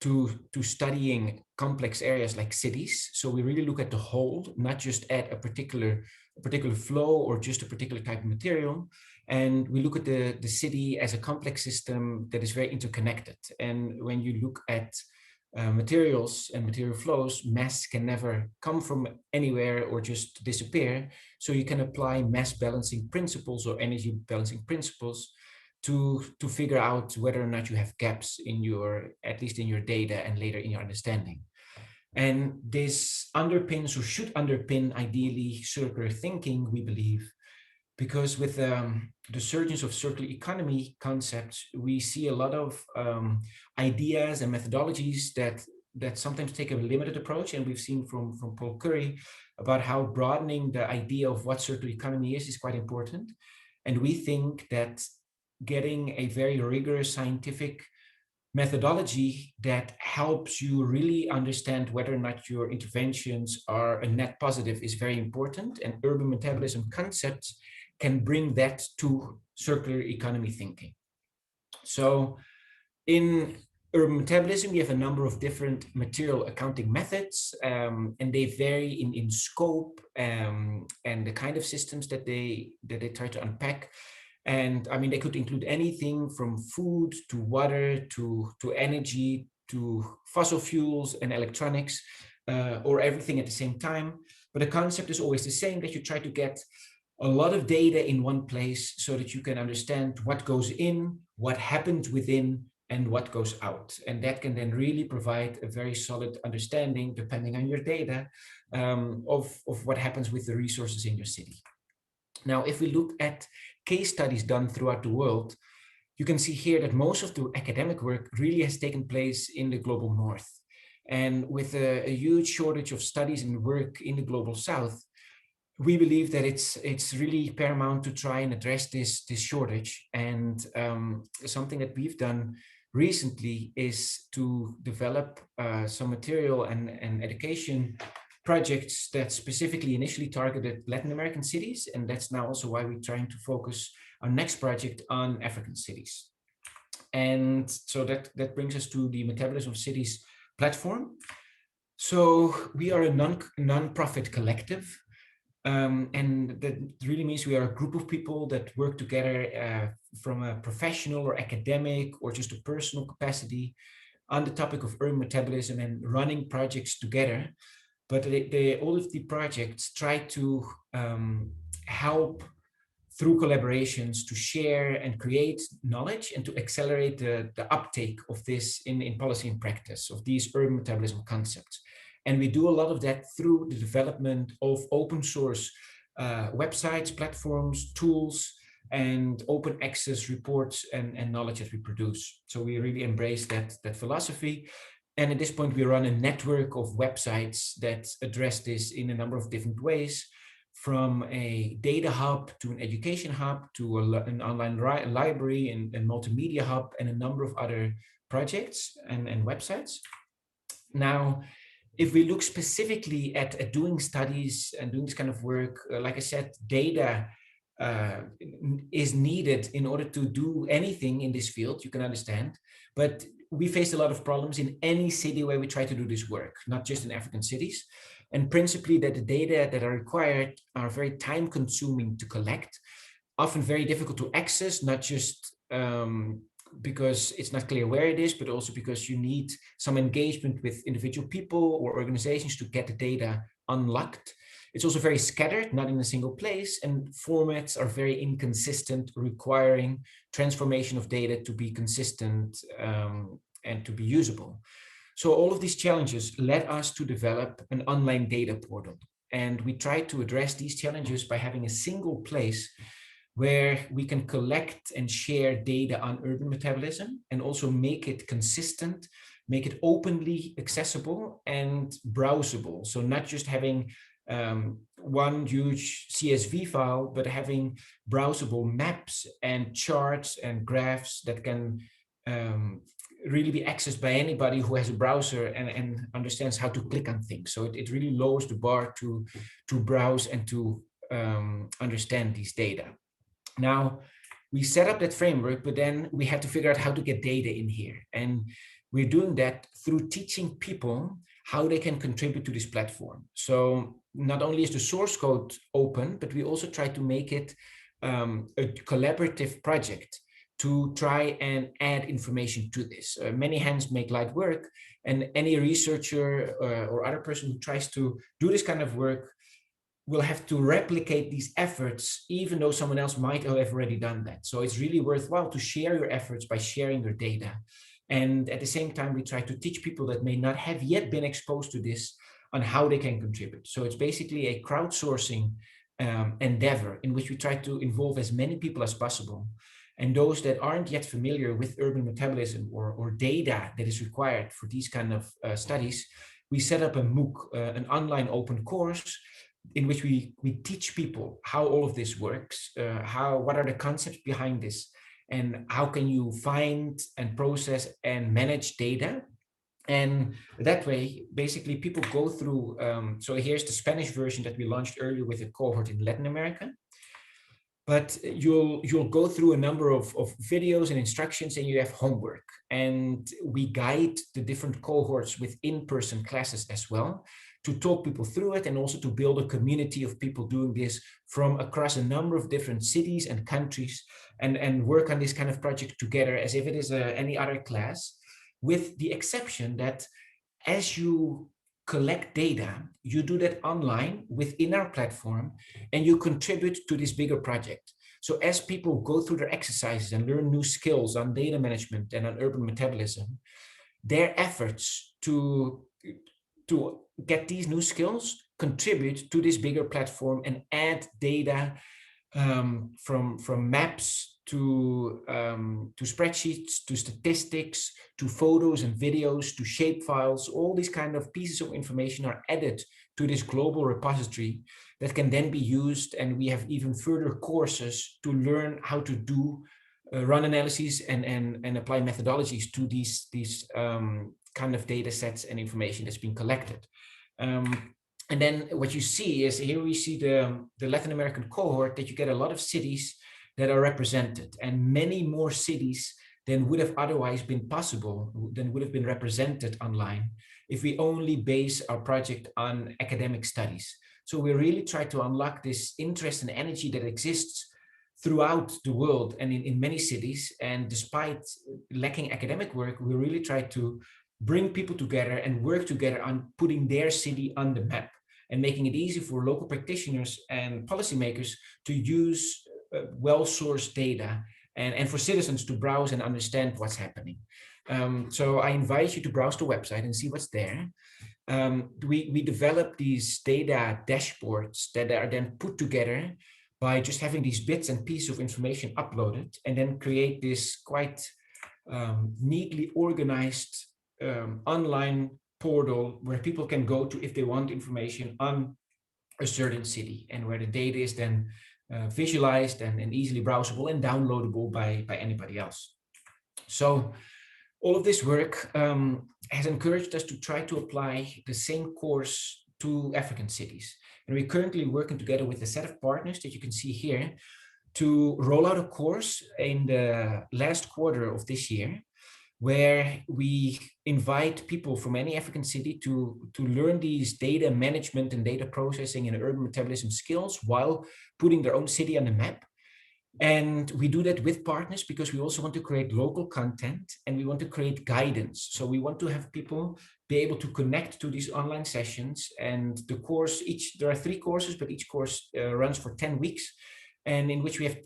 to studying complex areas like cities. So we really look at the whole, not just at a particular flow or just a particular type of material. And we look at the city as a complex system that is very interconnected. And when you look at materials and material flows, mass can never come from anywhere or just disappear. So you can apply mass balancing principles or energy balancing principles to figure out whether or not you have gaps in at least in your data and later in your understanding. And this underpins or should underpin ideally circular thinking, we believe, because with the surgence of circular economy concepts, we see a lot of ideas and methodologies that sometimes take a limited approach. And we've seen from Paul Curry about how broadening the idea of what circular economy is quite important. And we think that getting a very rigorous scientific methodology that helps you really understand whether or not your interventions are a net positive is very important. And urban metabolism concepts can bring that to circular economy thinking. So in urban metabolism, we have a number of different material accounting methods, and they vary in scope and the kind of systems that they try to unpack. And I mean, they could include anything from food to water to energy to fossil fuels and electronics, or everything at the same time. But the concept is always the same, that you try to get a lot of data in one place so that you can understand what goes in, what happens within, and what goes out. And that can then really provide a very solid understanding, depending on your data, of what happens with the resources in your city. Now, if we look at case studies done throughout the world, you can see here that most of the academic work really has taken place in the global north. And with a huge shortage of studies and work in the global south, we believe that it's really paramount to try and address this shortage. And something that we've done recently is to develop some material and education projects that specifically initially targeted Latin American cities. And that's now also why we're trying to focus our next project on African cities. And so that brings us to the Metabolism of Cities platform. So we are a non-profit collective. And that really means we are a group of people that work together from a professional or academic or just a personal capacity on the topic of urban metabolism and running projects together. But all of the projects try to help through collaborations to share and create knowledge and to accelerate the uptake of this in policy and practice of these urban metabolism concepts. And we do a lot of that through the development of open source websites, platforms, tools, and open access reports and knowledge that we produce. So we really embrace that philosophy. And at this point, we run a network of websites that address this in a number of different ways, from a data hub to an education hub to an online library and multimedia hub and a number of other projects and websites. Now, if we look specifically at doing studies and doing this kind of work, like I said, data is needed in order to do anything in this field, you can understand. But we face a lot of problems in any city where we try to do this work, not just in African cities. And principally that the data that are required are very time consuming to collect, often very difficult to access, not just because it's not clear where it is, but also because you need some engagement with individual people or organizations to get the data unlocked. It's also very scattered, not in a single place, and formats are very inconsistent, requiring transformation of data to be consistent and to be usable. So all of these challenges led us to develop an online data portal. And we try to address these challenges by having a single place where we can collect and share data on urban metabolism and also make it consistent, make it openly accessible and browsable. So not just having one huge CSV file, but having browsable maps and charts and graphs that can really be accessed by anybody who has a browser and understands how to click on things. So it really lowers the bar to browse and to understand these data. Now, we set up that framework, but then we had to figure out how to get data in here. And we're doing that through teaching people how they can contribute to this platform. So not only is the source code open, but we also try to make it a collaborative project to try and add information to this. Many hands make light work, and any researcher or other person who tries to do this kind of work will have to replicate these efforts, even though someone else might have already done that. So it's really worthwhile to share your efforts by sharing your data. And at the same time, we try to teach people that may not have yet been exposed to this on how they can contribute. So it's basically a crowdsourcing endeavor in which we try to involve as many people as possible. And those that aren't yet familiar with urban metabolism or data that is required for these kind of studies, we set up a MOOC, an online open course, in which we teach people how all of this works, what are the concepts behind this, and how can you find and process and manage data. And that way, basically people go through, so here's the Spanish version that we launched earlier with a cohort in Latin America. But you'll go through a number of videos and instructions, and you have homework. And we guide the different cohorts with in-person classes as well, to talk people through it and also to build a community of people doing this from across a number of different cities and countries and work on this kind of project together as if it is any other class, with the exception that as you collect data, you do that online within our platform and you contribute to this bigger project. So as people go through their exercises and learn new skills on data management and on urban metabolism, their efforts to get these new skills contribute to this bigger platform and add data from maps to spreadsheets, to statistics, to photos and videos, to shapefiles. All these kind of pieces of information are added to this global repository that can then be used, and we have even further courses to learn how to do run analyses and apply methodologies to these kind of data sets and information that's been collected. And then what you see is, here we see the Latin American cohort, that you get a lot of cities that are represented, and many more cities than would have otherwise been possible, than would have been represented online if we only base our project on academic studies. So we really try to unlock this interest and energy that exists throughout the world and in many cities. And despite lacking academic work, we really try to bring people together and work together on putting their city on the map and making it easy for local practitioners and policymakers to use well-sourced data and for citizens to browse and understand what's happening. So I invite you to browse the website and see what's there. We develop these data dashboards that are then put together by just having these bits and pieces of information uploaded, and then create this quite neatly organized online portal where people can go to if they want information on a certain city, and where the data is then visualized and easily browsable and downloadable by anybody else. So all of this work has encouraged us to try to apply the same course to African cities. And we're currently working together with a set of partners that you can see here to roll out a course in the last quarter of this year, where we invite people from any African city to learn these data management and data processing and urban metabolism skills while putting their own city on the map. And we do that with partners because we also want to create local content, and we want to create guidance. So we want to have people be able to connect to these online sessions. And the course, there are 3 courses, but each course runs for 10 weeks, and in which we have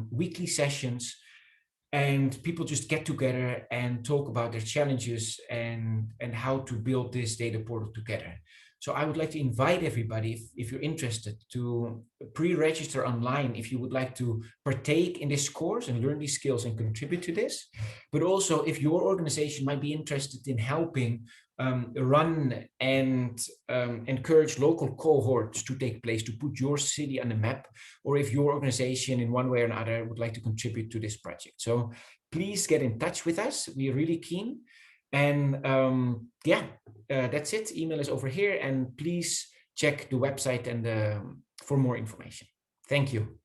weekly sessions, and people just get together and talk about their challenges and how to build this data portal together. So I would like to invite everybody, if you're interested, to pre-register online if you would like to partake in this course and learn these skills and contribute to this. But also, if your organization might be interested in helping run and encourage local cohorts to take place, to put your city on the map, or if your organization in one way or another would like to contribute to this project. So please get in touch with us. We're really keen. And that's it. Email is over here, and please check the website and for more information. Thank you.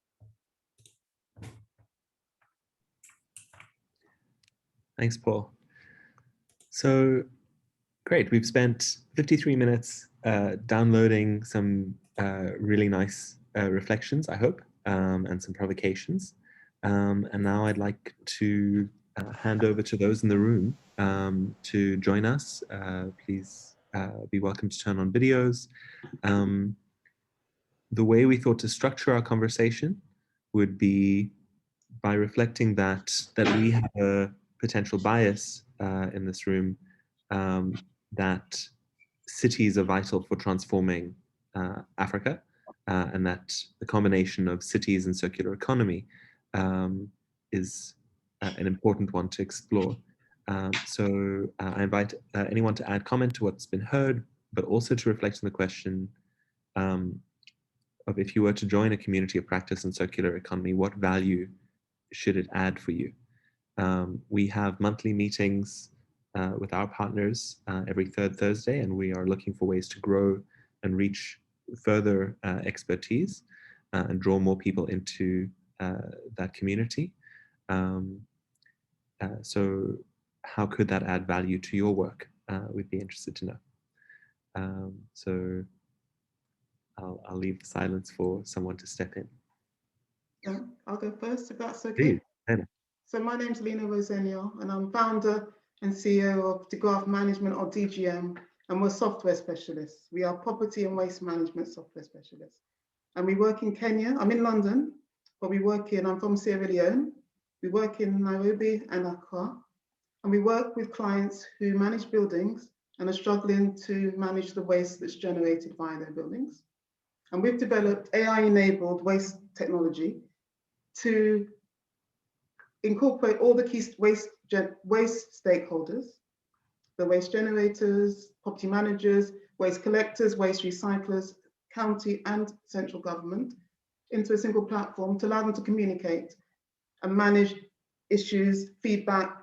Thanks, Paul. So great. We've spent 53 minutes downloading some really nice reflections, I hope, and some provocations. And now I'd like to hand over to those in the room to join us. Please be welcome to turn on videos. The way we thought to structure our conversation would be by reflecting that we have a potential bias in this room, that cities are vital for transforming Africa, and that the combination of cities and circular economy is an important one to explore. So I invite anyone to add comment to what's been heard, but also to reflect on the question of, if you were to join a community of practice in circular economy, what value should it add for you? We have monthly meetings with our partners every 3rd Thursday, and we are looking for ways to grow and reach further expertise and draw more people into that community. So how could that add value to your work? We'd be interested to know. So I'll leave the silence for someone to step in. Yeah, I'll go first if that's okay. Please, Lena. So my name's Lena Rosenio, and I'm founder and CEO of DeGraph Management, or DGM, and we're software specialists. We are property and waste management software specialists. And we work in Kenya. I'm in London, but I'm from Sierra Leone. We work in Nairobi and Accra, and we work with clients who manage buildings and are struggling to manage the waste that's generated by their buildings. And we've developed AI-enabled waste technology to incorporate all the key waste stakeholders, the waste generators, property managers, waste collectors, waste recyclers, county and central government, into a single platform to allow them to communicate and manage issues, feedback,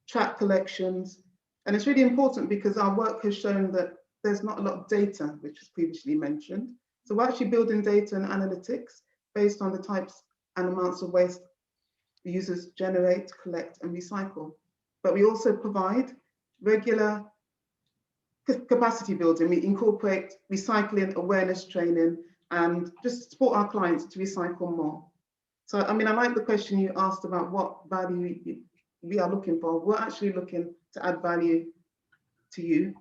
track collections. And it's really important because our work has shown that there's not a lot of data, which was previously mentioned. So we're actually building data and analytics based on the types and amounts of waste the users generate, collect, and recycle. But we also provide regular capacity building. We incorporate recycling awareness training and just support our clients to recycle more. So, I mean, I like the question you asked about what value we are looking for. We're actually looking to add value to you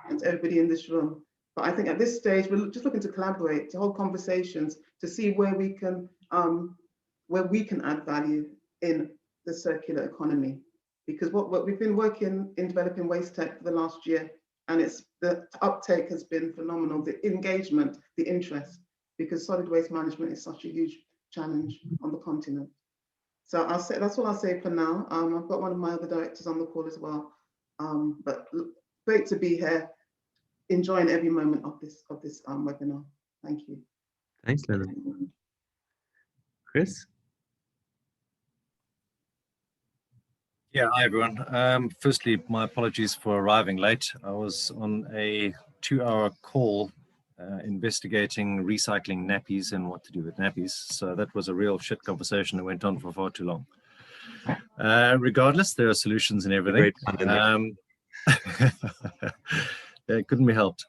and to everybody in this room. But I think at this stage, we're just looking to collaborate, to hold conversations, to see where we can add value in the circular economy. Because what we've been working in developing waste tech for the last year, and the uptake has been phenomenal, the engagement, the interest, because solid waste management is such a huge challenge on the continent. So I'll say that's all I'll say for now. I've got one of my other directors on the call as well. But great to be here, enjoying every moment of this webinar. Thank you. Thanks, Lila. Chris? Yeah, hi everyone. Firstly, my apologies for arriving late. I was on a 2-hour call investigating recycling nappies and what to do with nappies. So that was a real shit conversation that went on for far too long. Regardless, there are solutions in everything. It couldn't be helped.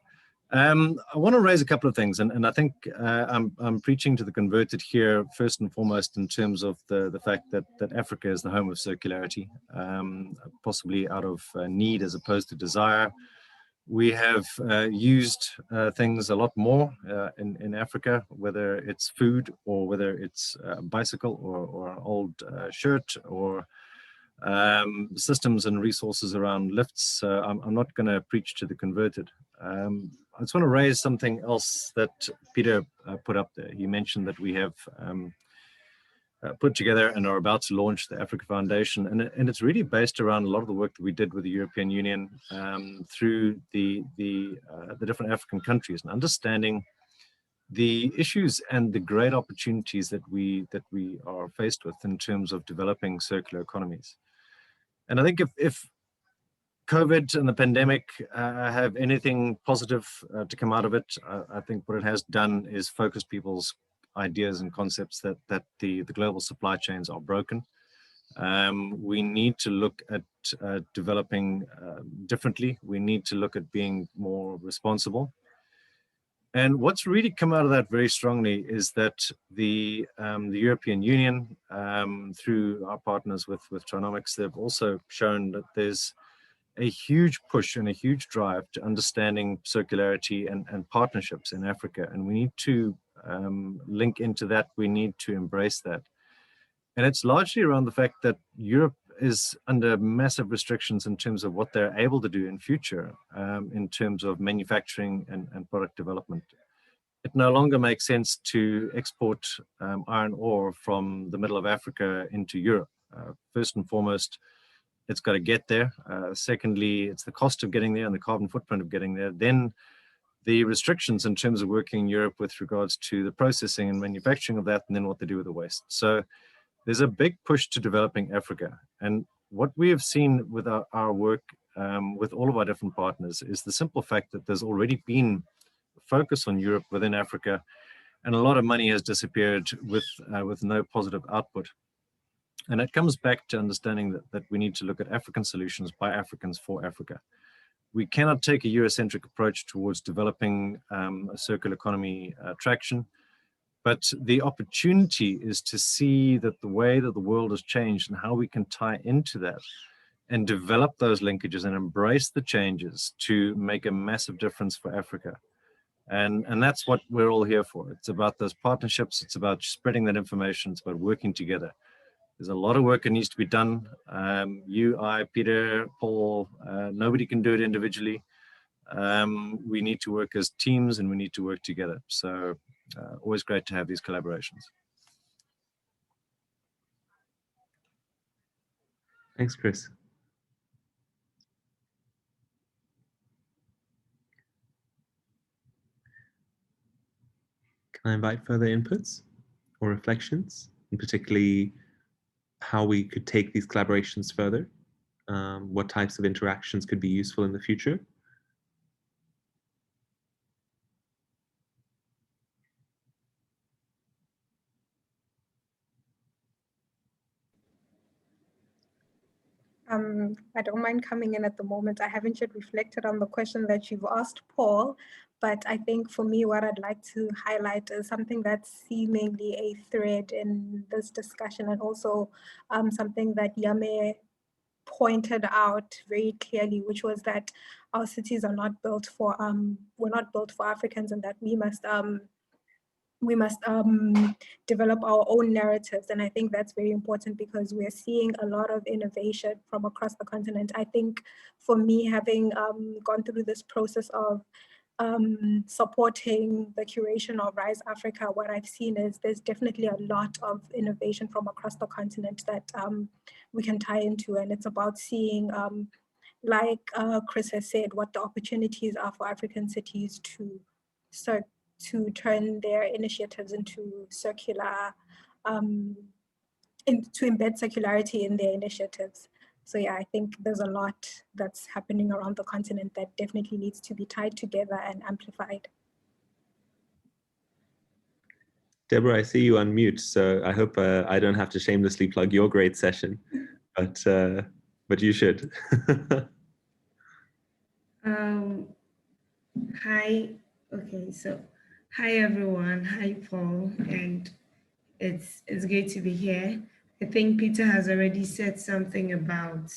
I want to raise a couple of things, and I think I'm preaching to the converted here first and foremost in terms of the fact that Africa is the home of circularity, possibly out of need as opposed to desire. We have used things a lot more in Africa, whether it's food or whether it's a bicycle or an old shirt or systems and resources around lifts. So I'm not going to preach to the converted. I just want to raise something else that Peter put up there. He mentioned that we have put together and are about to launch the Africa Foundation, and it's really based around a lot of the work that we did with the European Union through the different African countries, and understanding the issues and the great opportunities that we are faced with in terms of developing circular economies. And I think if COVID and the pandemic have anything positive to come out of it, I think what it has done is focus people's ideas and concepts that the global supply chains are broken. We need to look at developing differently. We need to look at being more responsible. And what's really come out of that very strongly is that the European Union, through our partners with Trinomics, they've also shown that there's a huge push and a huge drive to understanding circularity and partnerships in Africa. And we need to link into that. We need to embrace that. And it's largely around the fact that Europe is under massive restrictions in terms of what they're able to do in future, in terms of manufacturing and product development. It no longer makes sense to export iron ore from the middle of Africa into Europe. First and foremost, it's got to get there. Secondly, it's the cost of getting there and the carbon footprint of getting there. Then the restrictions in terms of working in Europe with regards to the processing and manufacturing of that, and then what they do with the waste. So there's a big push to developing Africa. And what we have seen with our work with all of our different partners is the simple fact that there's already been focus on Europe within Africa, and a lot of money has disappeared with no positive output. And it comes back to understanding that we need to look at African solutions by Africans for Africa. We cannot take a Eurocentric approach towards developing a circular economy traction, but the opportunity is to see that the way that the world has changed and how we can tie into that and develop those linkages and embrace the changes to make a massive difference for Africa. And that's what we're all here for. It's about those partnerships. It's about spreading that information. It's about working together. There's a lot of work that needs to be done. You, I, Peter, Paul, nobody can do it individually. We need to work as teams and we need to work together. So always great to have these collaborations. Thanks, Chris. Can I invite further inputs or reflections, and particularly how we could take these collaborations further? What types of interactions could be useful in the future? I don't mind coming in at the moment. I haven't yet reflected on the question that you've asked, Paul, but I think for me, what I'd like to highlight is something that's seemingly a thread in this discussion, and also something that Yame pointed out very clearly, which was that our cities are not built for, we're not built for Africans, and that we must develop our own narratives. And I think that's very important because we're seeing a lot of innovation from across the continent. I think for me, having gone through this process of supporting the curation of Rise Africa, what I've seen is there's definitely a lot of innovation from across the continent that we can tie into. And it's about seeing, like Chris has said, what the opportunities are for African cities to start to turn their initiatives into circular, to embed circularity in their initiatives. So yeah, I think there's a lot that's happening around the continent that definitely needs to be tied together and amplified. Deborah, I see you on mute, so I hope I don't have to shamelessly plug your great session, but you should. Hi, okay, so hi everyone, hi Paul, and it's great to be here. I think Peter has already said something about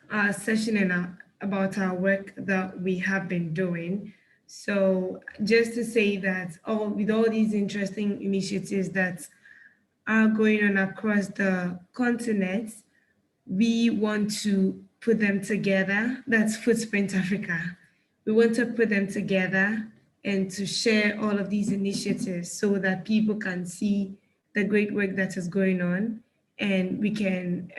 our session and about our work that we have been doing. So just to say that with all these interesting initiatives that are going on across the continent, we want to put them together. That's Footprint Africa. We want to put them together and to share all of these initiatives so that people can see the great work that is going on, and we can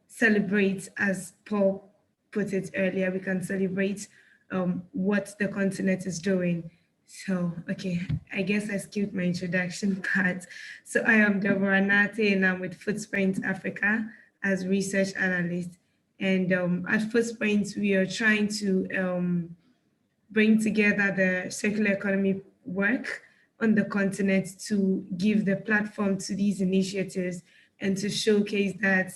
celebrate, as Paul put it earlier, we can celebrate what the continent is doing. So, okay, I guess I skipped my introduction part. So I am Deborah Nate, and I'm with Footprint Africa as research analyst. And at Footprint, we are trying to bring together the circular economy work on the continent to give the platform to these initiatives and to showcase that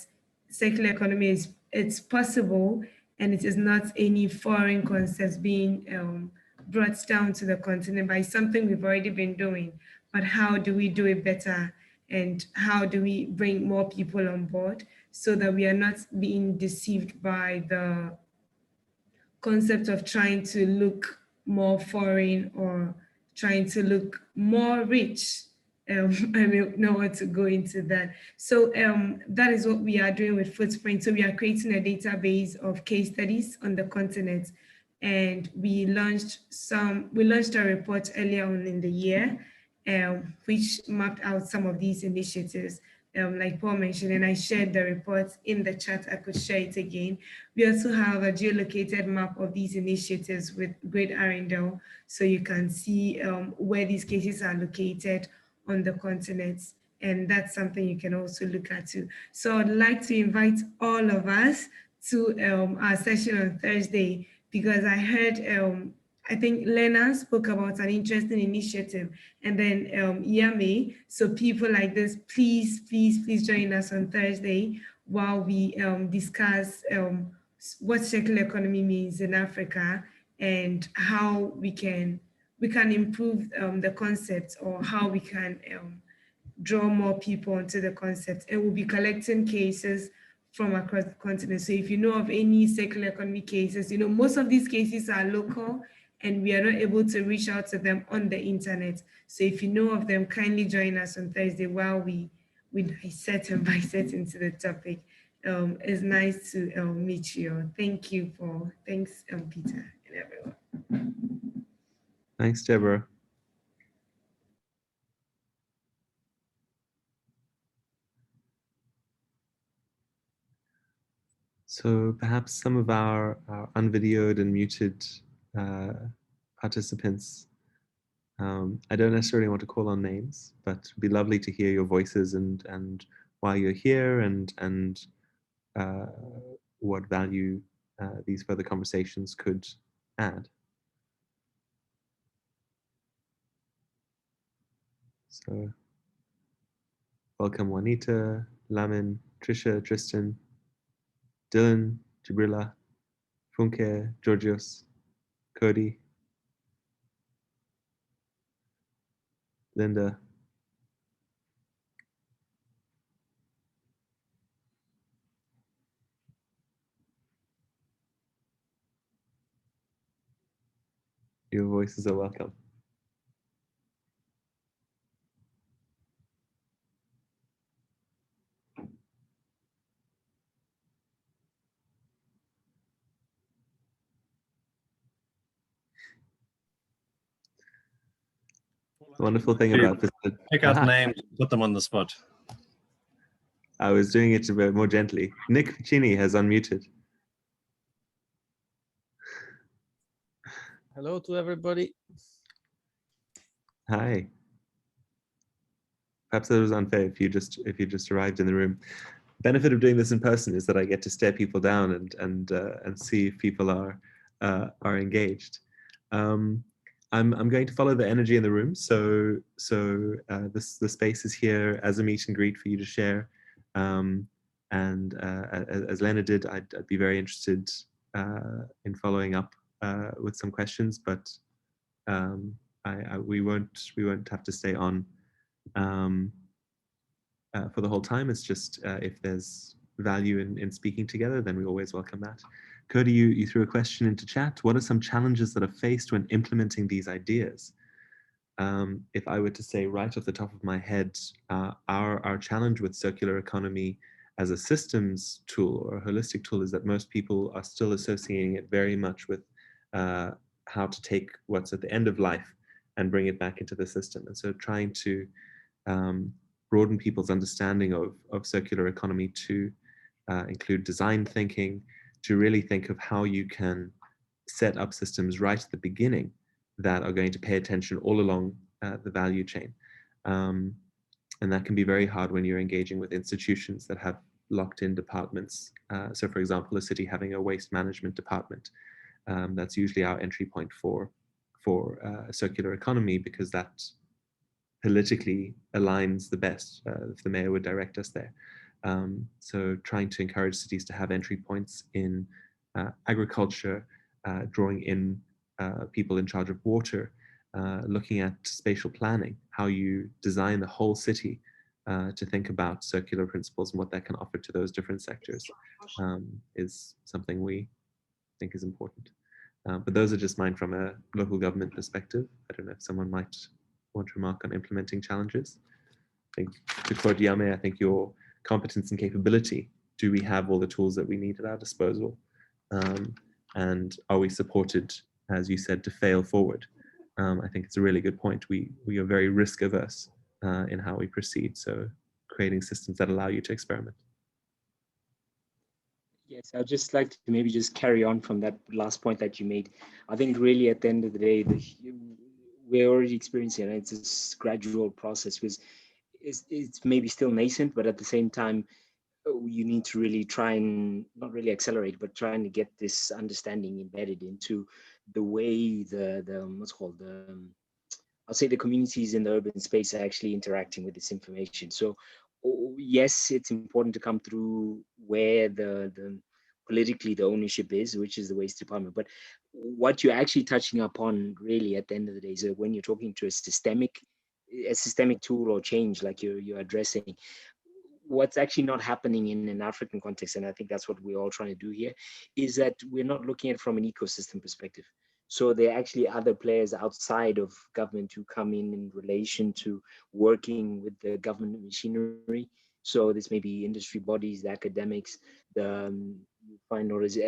circular economy it's possible, and it is not any foreign concepts being brought down to the continent, but it's something we've already been doing. But how do we do it better? And how do we bring more people on board so that we are not being deceived by the concept of trying to look more foreign or trying to look more rich? I may not want to go into that. So that is what we are doing with Footprint. So we are creating a database of case studies on the continent. And we launched a report earlier on in the year, which mapped out some of these initiatives, like Paul mentioned, and I shared the report in the chat. I could share it again. We also have a geolocated map of these initiatives with Great Arundel, so you can see where these cases are located on the continent, and that's something you can also look at too. So I'd like to invite all of us to our session on Thursday, because I heard, I think Lena spoke about an interesting initiative, and then Yame. So people like this, please join us on Thursday while we discuss what circular economy means in Africa and how we can improve the concept, or how we can draw more people onto the concept. And we'll be collecting cases from across the continent. So if you know of any circular economy cases, most of these cases are local and we are not able to reach out to them on the internet. So if you know of them, kindly join us on Thursday while we dissect and bisect into the topic. It's nice to meet you. Thanks, Peter and everyone. Thanks, Deborah. So perhaps some of our unvideoed and muted participants, I don't necessarily want to call on names, but it'd be lovely to hear your voices and why you're here and what value these further conversations could add. So welcome Juanita, Lamin, Trisha, Tristan, Dylan, Jabrilla, Funke, Georgios, Cody, Linda. Your voices are welcome. The wonderful thing about this, pick out names, put them on the spot. I was doing it a bit more gently. Nick Piccini has unmuted. Hello to everybody. Hi. Perhaps that was unfair if you just arrived in the room. Benefit of doing this in person is that I get to stare people down and see if people are engaged. I'm going to follow the energy in the room. So the space is here as a meet and greet for you to share. And as Lena did, I'd be very interested in following up with some questions, but we won't have to stay on for the whole time. It's just if there's value in speaking together, then we always welcome that. Cody, you threw a question into chat. What are some challenges that are faced when implementing these ideas? If I were to say right off the top of my head, our challenge with circular economy as a systems tool or a holistic tool is that most people are still associating it very much with how to take what's at the end of life and bring it back into the system. And so trying to broaden people's understanding of circular economy to include design thinking, to really think of how you can set up systems right at the beginning that are going to pay attention all along the value chain. And that can be very hard when you're engaging with institutions that have locked in departments. So for example, a city having a waste management department, that's usually our entry point for a circular economy, because that politically aligns the best if the mayor would direct us there. So trying to encourage cities to have entry points in agriculture, drawing in people in charge of water, looking at spatial planning, how you design the whole city to think about circular principles and what that can offer to those different sectors is something we think is important. But those are just mine from a local government perspective. I don't know if someone might want to remark on implementing challenges. I think to quote Yame, I think your competence and capability, do we have all the tools that we need at our disposal? And are we supported, as you said, to fail forward? I think it's a really good point. We are very risk averse in how we proceed. So creating systems that allow you to experiment. Yes, I'd just like to maybe just carry on from that last point that you made. I think really at the end of the day, we're already experiencing it. It's this gradual process, because it's maybe still nascent, but at the same time, you need to really try and not really accelerate, but trying to get this understanding embedded into the way I'll say the communities in the urban space are actually interacting with this information. So yes, it's important to come through where the politically the ownership is, which is the waste department. But what you're actually touching upon really at the end of the day is when you're talking to a systemic tool or change, like you're addressing, what's actually not happening in an African context, and I think that's what we're all trying to do here, is that we're not looking at it from an ecosystem perspective. So there are actually other players outside of government who come in relation to working with the government machinery. So this may be industry bodies, the academics, the you find or is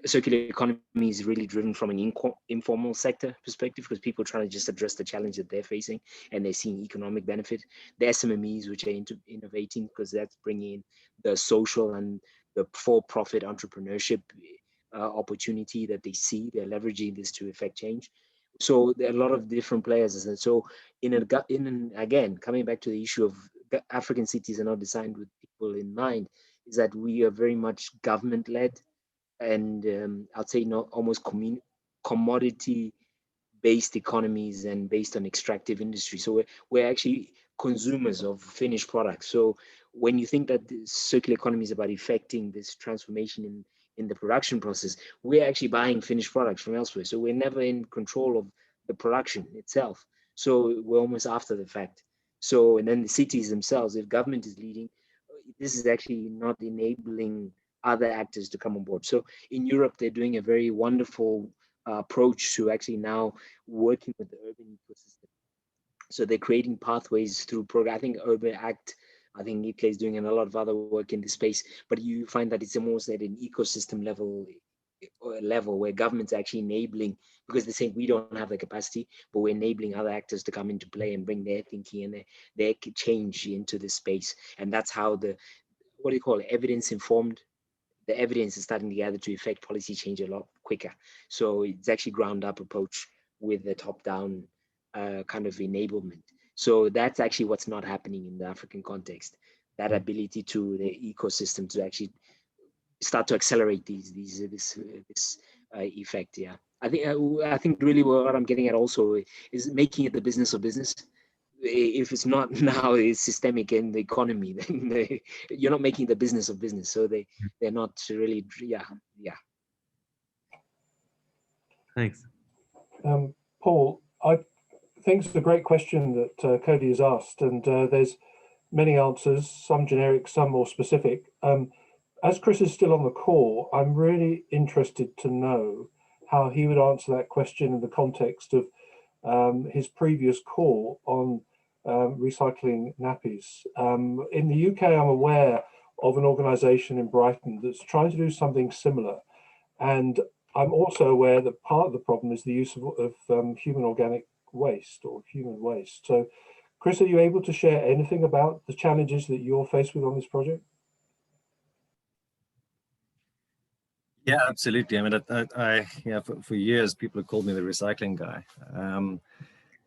circular economy is really driven from an informal sector perspective, because people are trying to just address the challenge that they're facing and they're seeing economic benefit. The SMMEs, which are innovating, because that's bringing in the social and the for-profit entrepreneurship opportunity that they see. They're leveraging this to effect change. So there are a lot of different players. And so again, coming back to the issue of African cities are not designed with people in mind, is that we are very much government-led, and I'd say not almost commodity-based economies and based on extractive industry. So we're actually consumers of finished products. So when you think that the circular economy is about effecting this transformation in the production process, we're actually buying finished products from elsewhere. So we're never in control of the production itself. So we're almost after the fact. So, and then the cities themselves, if government is leading, this is actually not enabling other actors to come on board. So in Europe, they're doing a very wonderful approach to actually now working with the urban ecosystem. So they're creating pathways through program. I think Urban Act, I think ICLEI is doing a lot of other work in this space, but you find that it's almost at an ecosystem level where government's actually enabling, because they say we don't have the capacity, but we're enabling other actors to come into play and bring their thinking and their change into this space. And that's how what do you call it, evidence informed. The evidence is starting to gather to effect policy change a lot quicker. So it's actually ground up approach with the top down kind of enablement. So that's actually what's not happening in the African context. That ability to the ecosystem to actually start to accelerate this effect. Yeah, I think really what I'm getting at also is making it the business of business. If it's not now, it's systemic in the economy, then you're not making the business of business. So they're not really, yeah. Thanks. Paul, I think it's a great question that Cody has asked, and there's many answers, some generic, some more specific. As Chris is still on the call, I'm really interested to know how he would answer that question in the context of his previous call on recycling nappies. In the UK, I'm aware of an organisation in Brighton that's trying to do something similar. And I'm also aware that part of the problem is the use of human organic waste or human waste. So, Chris, are you able to share anything about the challenges that you're faced with on this project? Yeah, absolutely. I mean, for years, people have called me the recycling guy.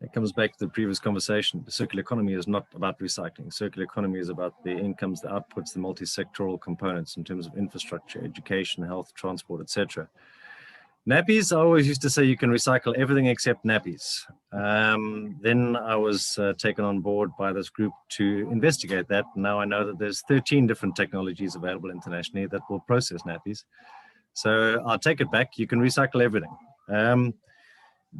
It comes back to the previous conversation. The circular economy is not about recycling. Circular economy is about the incomes, the outputs, the multi-sectoral components in terms of infrastructure, education, health, transport, etc. Nappies, I always used to say you can recycle everything except nappies. Then I was taken on board by this group to investigate that. Now I know that there's 13 different technologies available internationally that will process nappies. So I'll take it back. You can recycle everything.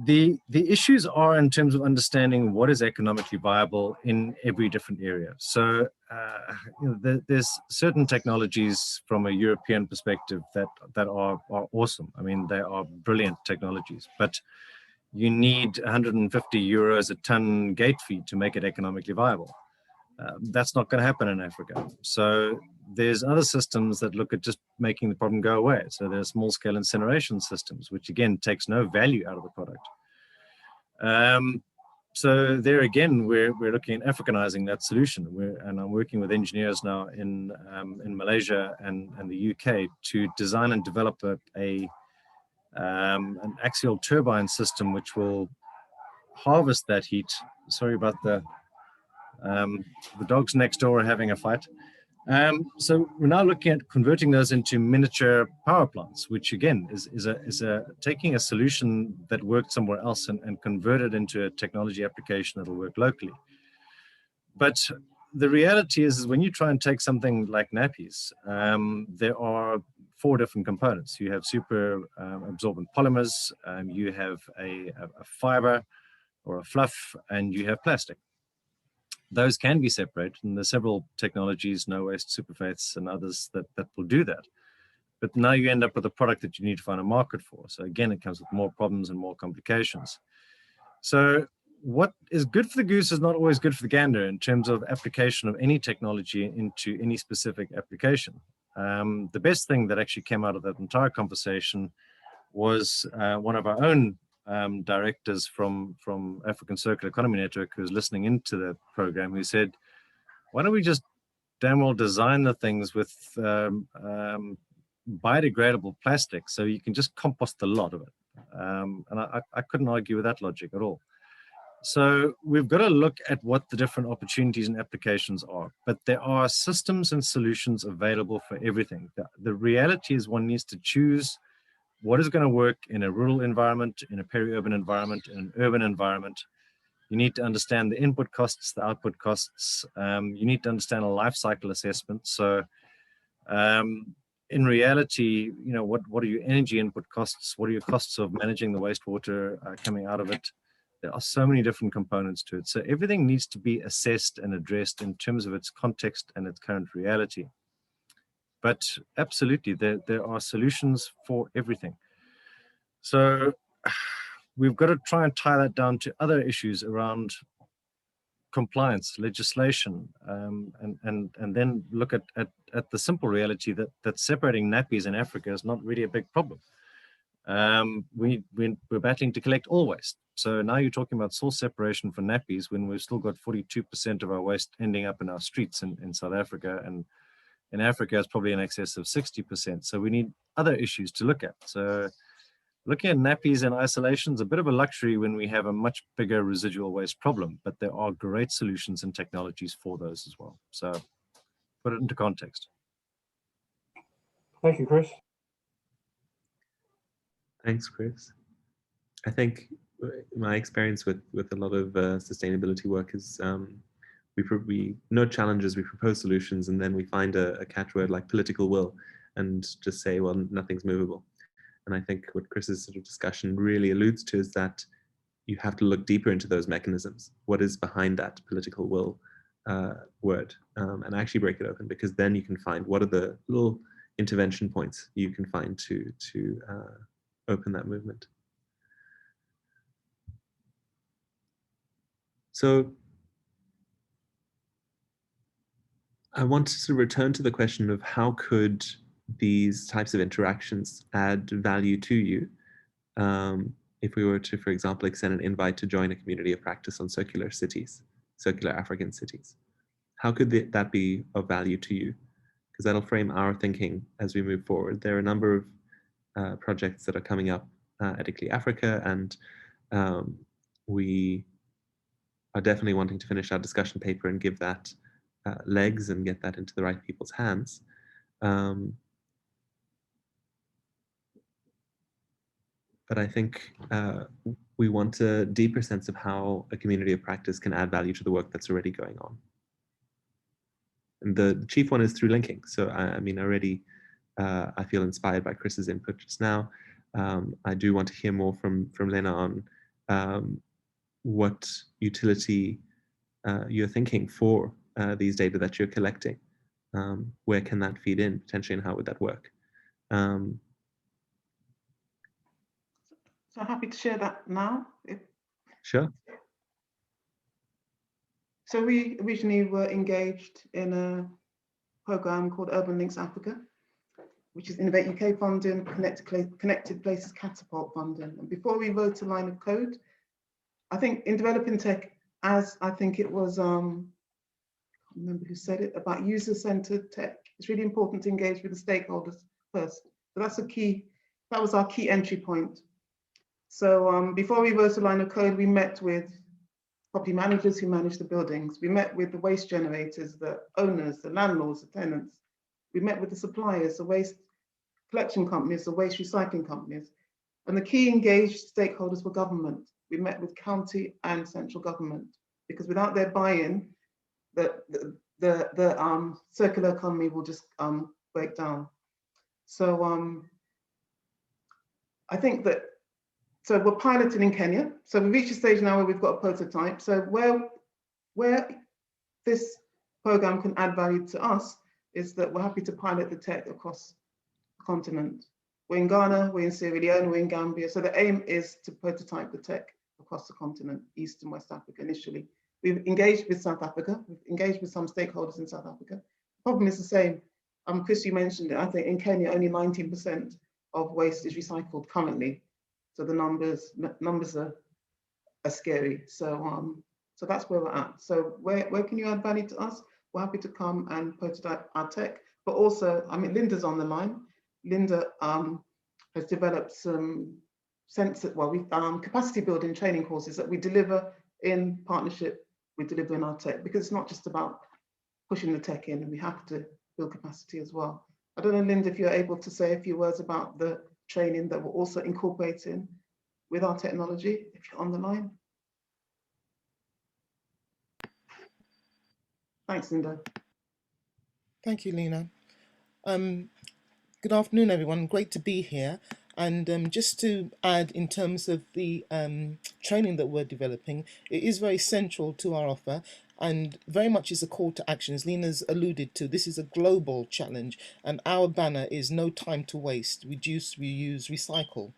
The issues are in terms of understanding what is economically viable in every different area. So there's certain technologies from a European perspective that are awesome. I mean, they are brilliant technologies, but you need 150 euros a ton gate fee to make it economically viable. That's not going to happen in Africa. So there's other systems that look at just making the problem go away. So there's small scale incineration systems, which again takes no value out of the product. So there again, we're looking at Africanizing that solution. And I'm working with engineers now in Malaysia and the UK to design and develop an axial turbine system which will harvest that heat. Sorry about the dogs next door are having a fight. So we're now looking at converting those into miniature power plants, which again is taking a solution that worked somewhere else and convert it into a technology application that'll work locally. But the reality is when you try and take something like nappies, there are 4 different components. You have super absorbent polymers, you have a fiber or a fluff, and you have plastic. Those can be separated, and there's several technologies, no waste, superfates, and others that will do that. but now you end up with a product that you need to find a market for. So again, it comes with more problems and more complications. So what is good for the goose is not always good for the gander in terms of application of any technology into any specific application. The best thing that actually came out of that entire conversation was one of our own directors from African Circular Economy Network, who was listening into the program, who said, why don't we just damn well design the things with biodegradable plastic so you can just compost a lot of it. And I couldn't argue with that logic at all. So we've got to look at what the different opportunities and applications are, but there are systems and solutions available for everything. The reality is one needs to choose what is going to work in a rural environment, in a peri-urban environment, in an urban environment. You need to understand the input costs, the output costs. You need to understand a life cycle assessment. So in reality, you know, what are your energy input costs? What are your costs of managing the wastewater coming out of it? There are so many different components to it. So everything needs to be assessed and addressed in terms of its context and its current reality. But absolutely, there are solutions for everything. So we've got to try and tie that down to other issues around compliance, legislation, and then look at the simple reality that separating nappies in Africa is not really a big problem. We're battling to collect all waste. So now you're talking about source separation for nappies when we've still got 42% of our waste ending up in our streets in South Africa, and in Africa it's probably in excess of 60%. So we need other issues to look at. So looking at nappies in isolation is a bit of a luxury when we have a much bigger residual waste problem, but there are great solutions and technologies for those as well. So put it into context. Thank you, Chris. Thanks, Chris. I think my experience with a lot of sustainability work is we know challenges, we propose solutions, and then we find a catchword like political will and just say, well, nothing's movable. And I think what Chris's sort of discussion really alludes to is that you have to look deeper into those mechanisms. What is behind that political will word, and actually break it open, because then you can find what are the little intervention points you can find to open that movement. So I want to return to the question of how could these types of interactions add value to you if we were to, for example, extend an invite to join a community of practice on circular cities, circular African cities. How could that be of value to you? Because that'll frame our thinking as we move forward. There are a number of projects that are coming up at ICLEI Africa, and we are definitely wanting to finish our discussion paper and give that legs and get that into the right people's hands. But I think we want a deeper sense of how a community of practice can add value to the work that's already going on. And the chief one is through linking. So I mean, already I feel inspired by Chris's input just now. I do want to hear more from Lena on what utility you're thinking for these data that you're collecting. Where can that feed in potentially, and how would that work? So happy to share that now. Sure. So we originally were engaged in a program called Urban Links Africa, which is Innovate UK funding, Connected Places Catapult funding. And before we wrote a line of code, I think in developing tech, as I think it was, I can't remember who said it, about user-centered tech, it's really important to engage with the stakeholders first. So that's a key, that was our key entry point. So before we wrote a line of code, we met with property managers who manage the buildings. We met with the waste generators, the owners, the landlords, the tenants. We met with the suppliers, the waste collection companies, the waste recycling companies. And the key engaged stakeholders were government. We met with county and central government, because without their buy-in, the circular economy will just break down. So I think that, so we're piloting in Kenya. So we've reached a stage now where we've got a prototype. So where this program can add value to us is that we're happy to pilot the tech across continent. We're in Ghana, we're in Sierra Leone, we're in Gambia. So the aim is to prototype the tech across the continent, East and West Africa initially. We've engaged with South Africa, we've engaged with some stakeholders in South Africa. The problem is the same. Chris, you mentioned it, I think in Kenya, only 19% of waste is recycled currently. So the numbers are scary. So that's where we're at. So where can you add value to us? We're happy to come and prototype our tech, but also, I mean, Linda's on the line. Linda has developed some capacity building training courses that we deliver in partnership with delivering our tech, because it's not just about pushing the tech in, we have to build capacity as well. I don't know, Linda, if you're able to say a few words about the training that we're also incorporating with our technology, if you're on the line. Thanks, Linda. Thank you, Lena. Good afternoon, everyone. Great to be here. And just to add, in terms of the training that we're developing, it is very central to our offer and very much is a call to action. As Lena's alluded to, this is a global challenge, and our banner is no time to waste, reduce, reuse, recycle.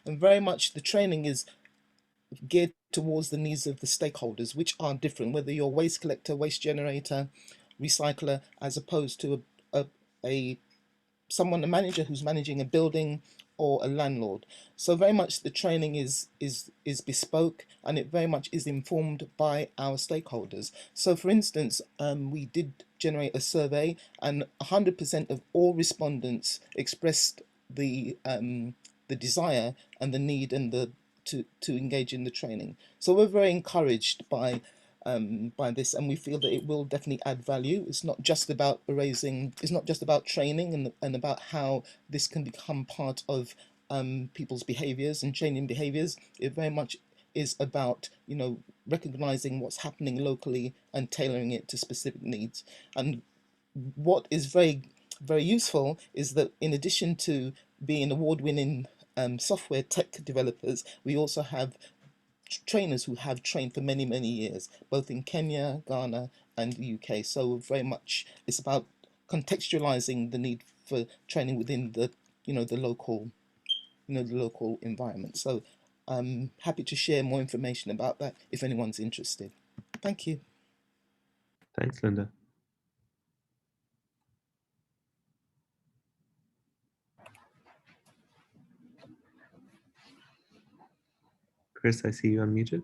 And very much the training is geared towards the needs of the stakeholders, which are different, whether you're a waste collector, waste generator, recycler, as opposed to a manager who's managing a building or a landlord. So very much the training is bespoke, and it very much is informed by our stakeholders. So for instance, we did generate a survey, and 100% of all respondents expressed the desire and the need and to engage in the training. So we're very encouraged by this, and we feel that it will definitely add value. It's not just about it's not just about training and about how this can become part of people's behaviors and changing behaviors. It very much is about, you know, recognizing what's happening locally and tailoring it to specific needs. And what is very, very useful is that in addition to being award-winning software tech developers, we also have trainers who have trained for many, many years, both in Kenya, Ghana, and the UK. So very much it's about contextualizing the need for training within the, the local environment. So I'm happy to share more information about that if anyone's interested. Thank you. Thanks, Linda. Chris, I see you unmuted.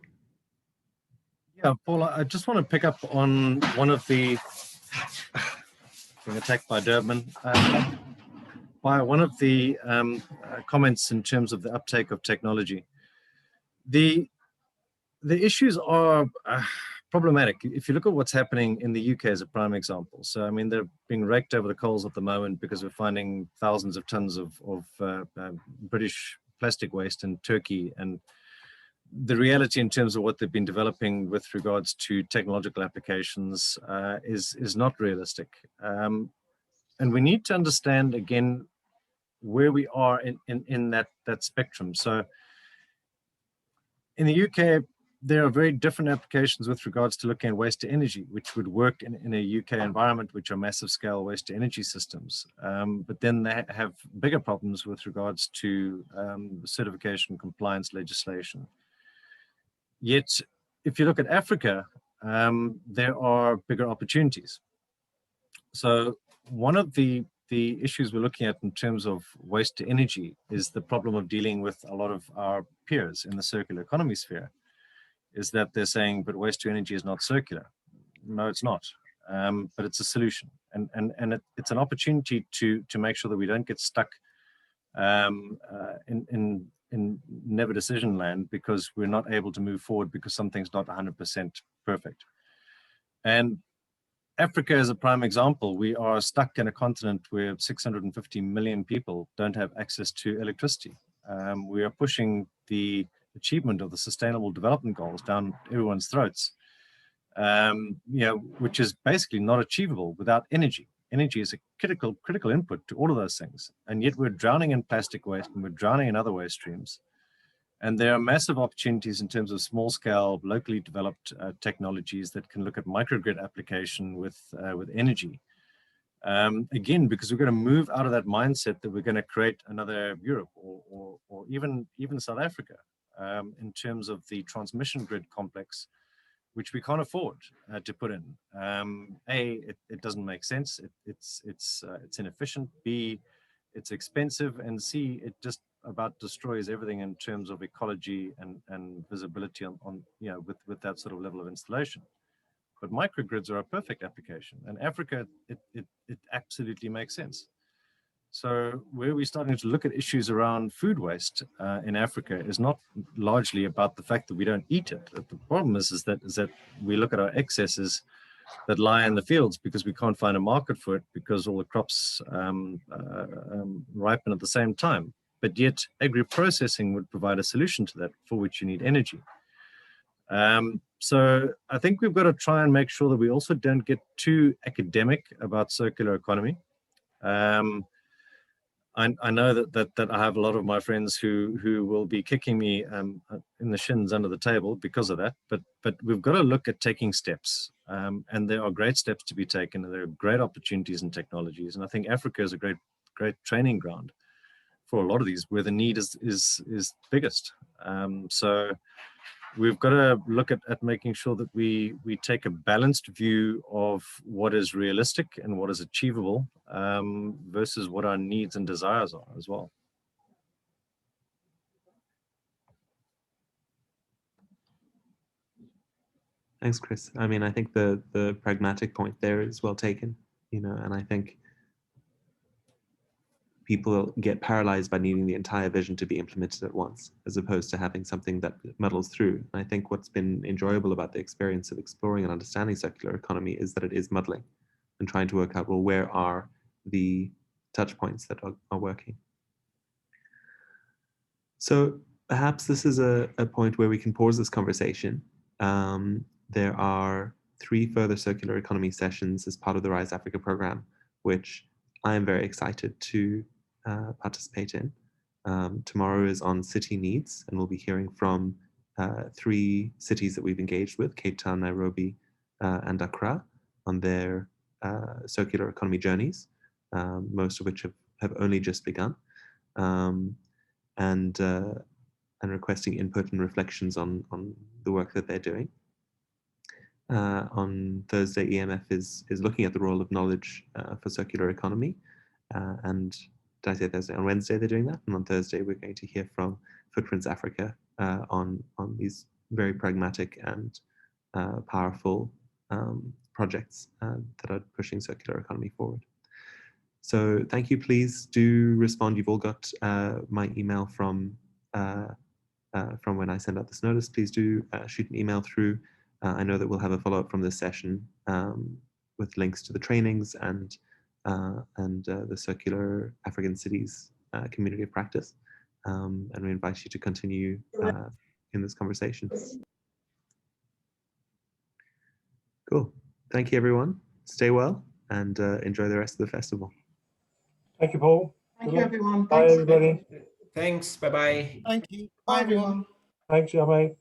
Yeah, Paul, I just want to pick up on one of the being attacked by Durban, by one of the comments in terms of the uptake of technology. The issues are problematic. If you look at what's happening in the UK as a prime example, so I mean they're being raked over the coals at the moment because we're finding thousands of tons of British plastic waste in Turkey, and the reality in terms of what they've been developing with regards to technological applications is not realistic. And we need to understand again where we are in that spectrum. So in the UK, there are very different applications with regards to looking at waste to energy, which would work in a UK environment, which are massive scale waste to energy systems. But then they have bigger problems with regards to certification compliance legislation. Yet, if you look at Africa, there are bigger opportunities. So one of the issues we're looking at in terms of waste to energy is the problem of dealing with a lot of our peers in the circular economy sphere, is that they're saying, but waste to energy is not circular. No, it's not, but it's a solution. And it's an opportunity to make sure that we don't get stuck in never decision land because we're not able to move forward because something's not 100% perfect. And Africa is a prime example. We are stuck in a continent where 650 million people don't have access to electricity. We are pushing the achievement of the Sustainable Development Goals down everyone's throats, which is basically not achievable without energy. Energy is a critical input to all of those things. And yet we're drowning in plastic waste and we're drowning in other waste streams. And there are massive opportunities in terms of small scale, locally developed technologies that can look at microgrid application with energy Again, because we're going to move out of that mindset that we're going to create another Europe or even South Africa in terms of the transmission grid complex, which we can't afford to put in. A, it doesn't make sense. It's inefficient. B, it's expensive. And C, it just about destroys everything in terms of ecology and visibility on with that sort of level of installation. But microgrids are a perfect application, and Africa, it absolutely makes sense. So where we're starting to look at issues around food waste in Africa is not largely about the fact that we don't eat it. The problem is that we look at our excesses that lie in the fields because we can't find a market for it because all the crops ripen at the same time. But yet agri-processing would provide a solution to that, for which you need energy. So I think we've got to try and make sure that we also don't get too academic about circular economy. I know that I have a lot of my friends who will be kicking me in the shins under the table because of that. But we've got to look at taking steps, and there are great steps to be taken, and there are great opportunities and technologies. And I think Africa is a great training ground for a lot of these, where the need is biggest. So we've got to look at making sure that we take a balanced view of what is realistic and what is achievable versus what our needs and desires are as well. Thanks, Chris. I mean, I think the pragmatic point there is well taken, and I think people get paralyzed by needing the entire vision to be implemented at once, as opposed to having something that muddles through. And I think what's been enjoyable about the experience of exploring and understanding circular economy is that it is muddling and trying to work out, well, where are the touch points that are working? So perhaps this is a point where we can pause this conversation. There are 3 further circular economy sessions as part of the RISE Africa program, which I am very excited to participate in. Tomorrow is on city needs, and we'll be hearing from 3 cities that we've engaged with, Cape Town, Nairobi, and Accra, on their circular economy journeys, most of which have only just begun, and requesting input and reflections on the work that they're doing. On Thursday, EMF is looking at the role of knowledge for circular economy, and did I say Thursday? On Wednesday they're doing that, and on Thursday we're going to hear from Footprints Africa on these very pragmatic and powerful projects that are pushing circular economy forward. So thank you. Please do respond. You've all got my email from when I send out this notice. Please do shoot an email through. I know that we'll have a follow-up from this session with links to the trainings and the Circular African Cities Community of Practice. And we invite you to continue in this conversation. Cool. Thank you, everyone. Stay well and enjoy the rest of the festival. Thank you, Paul. Thank you, everyone. Bye, everybody. Thanks. Bye-bye. Thank you. Bye, everyone. Thanks, Yame.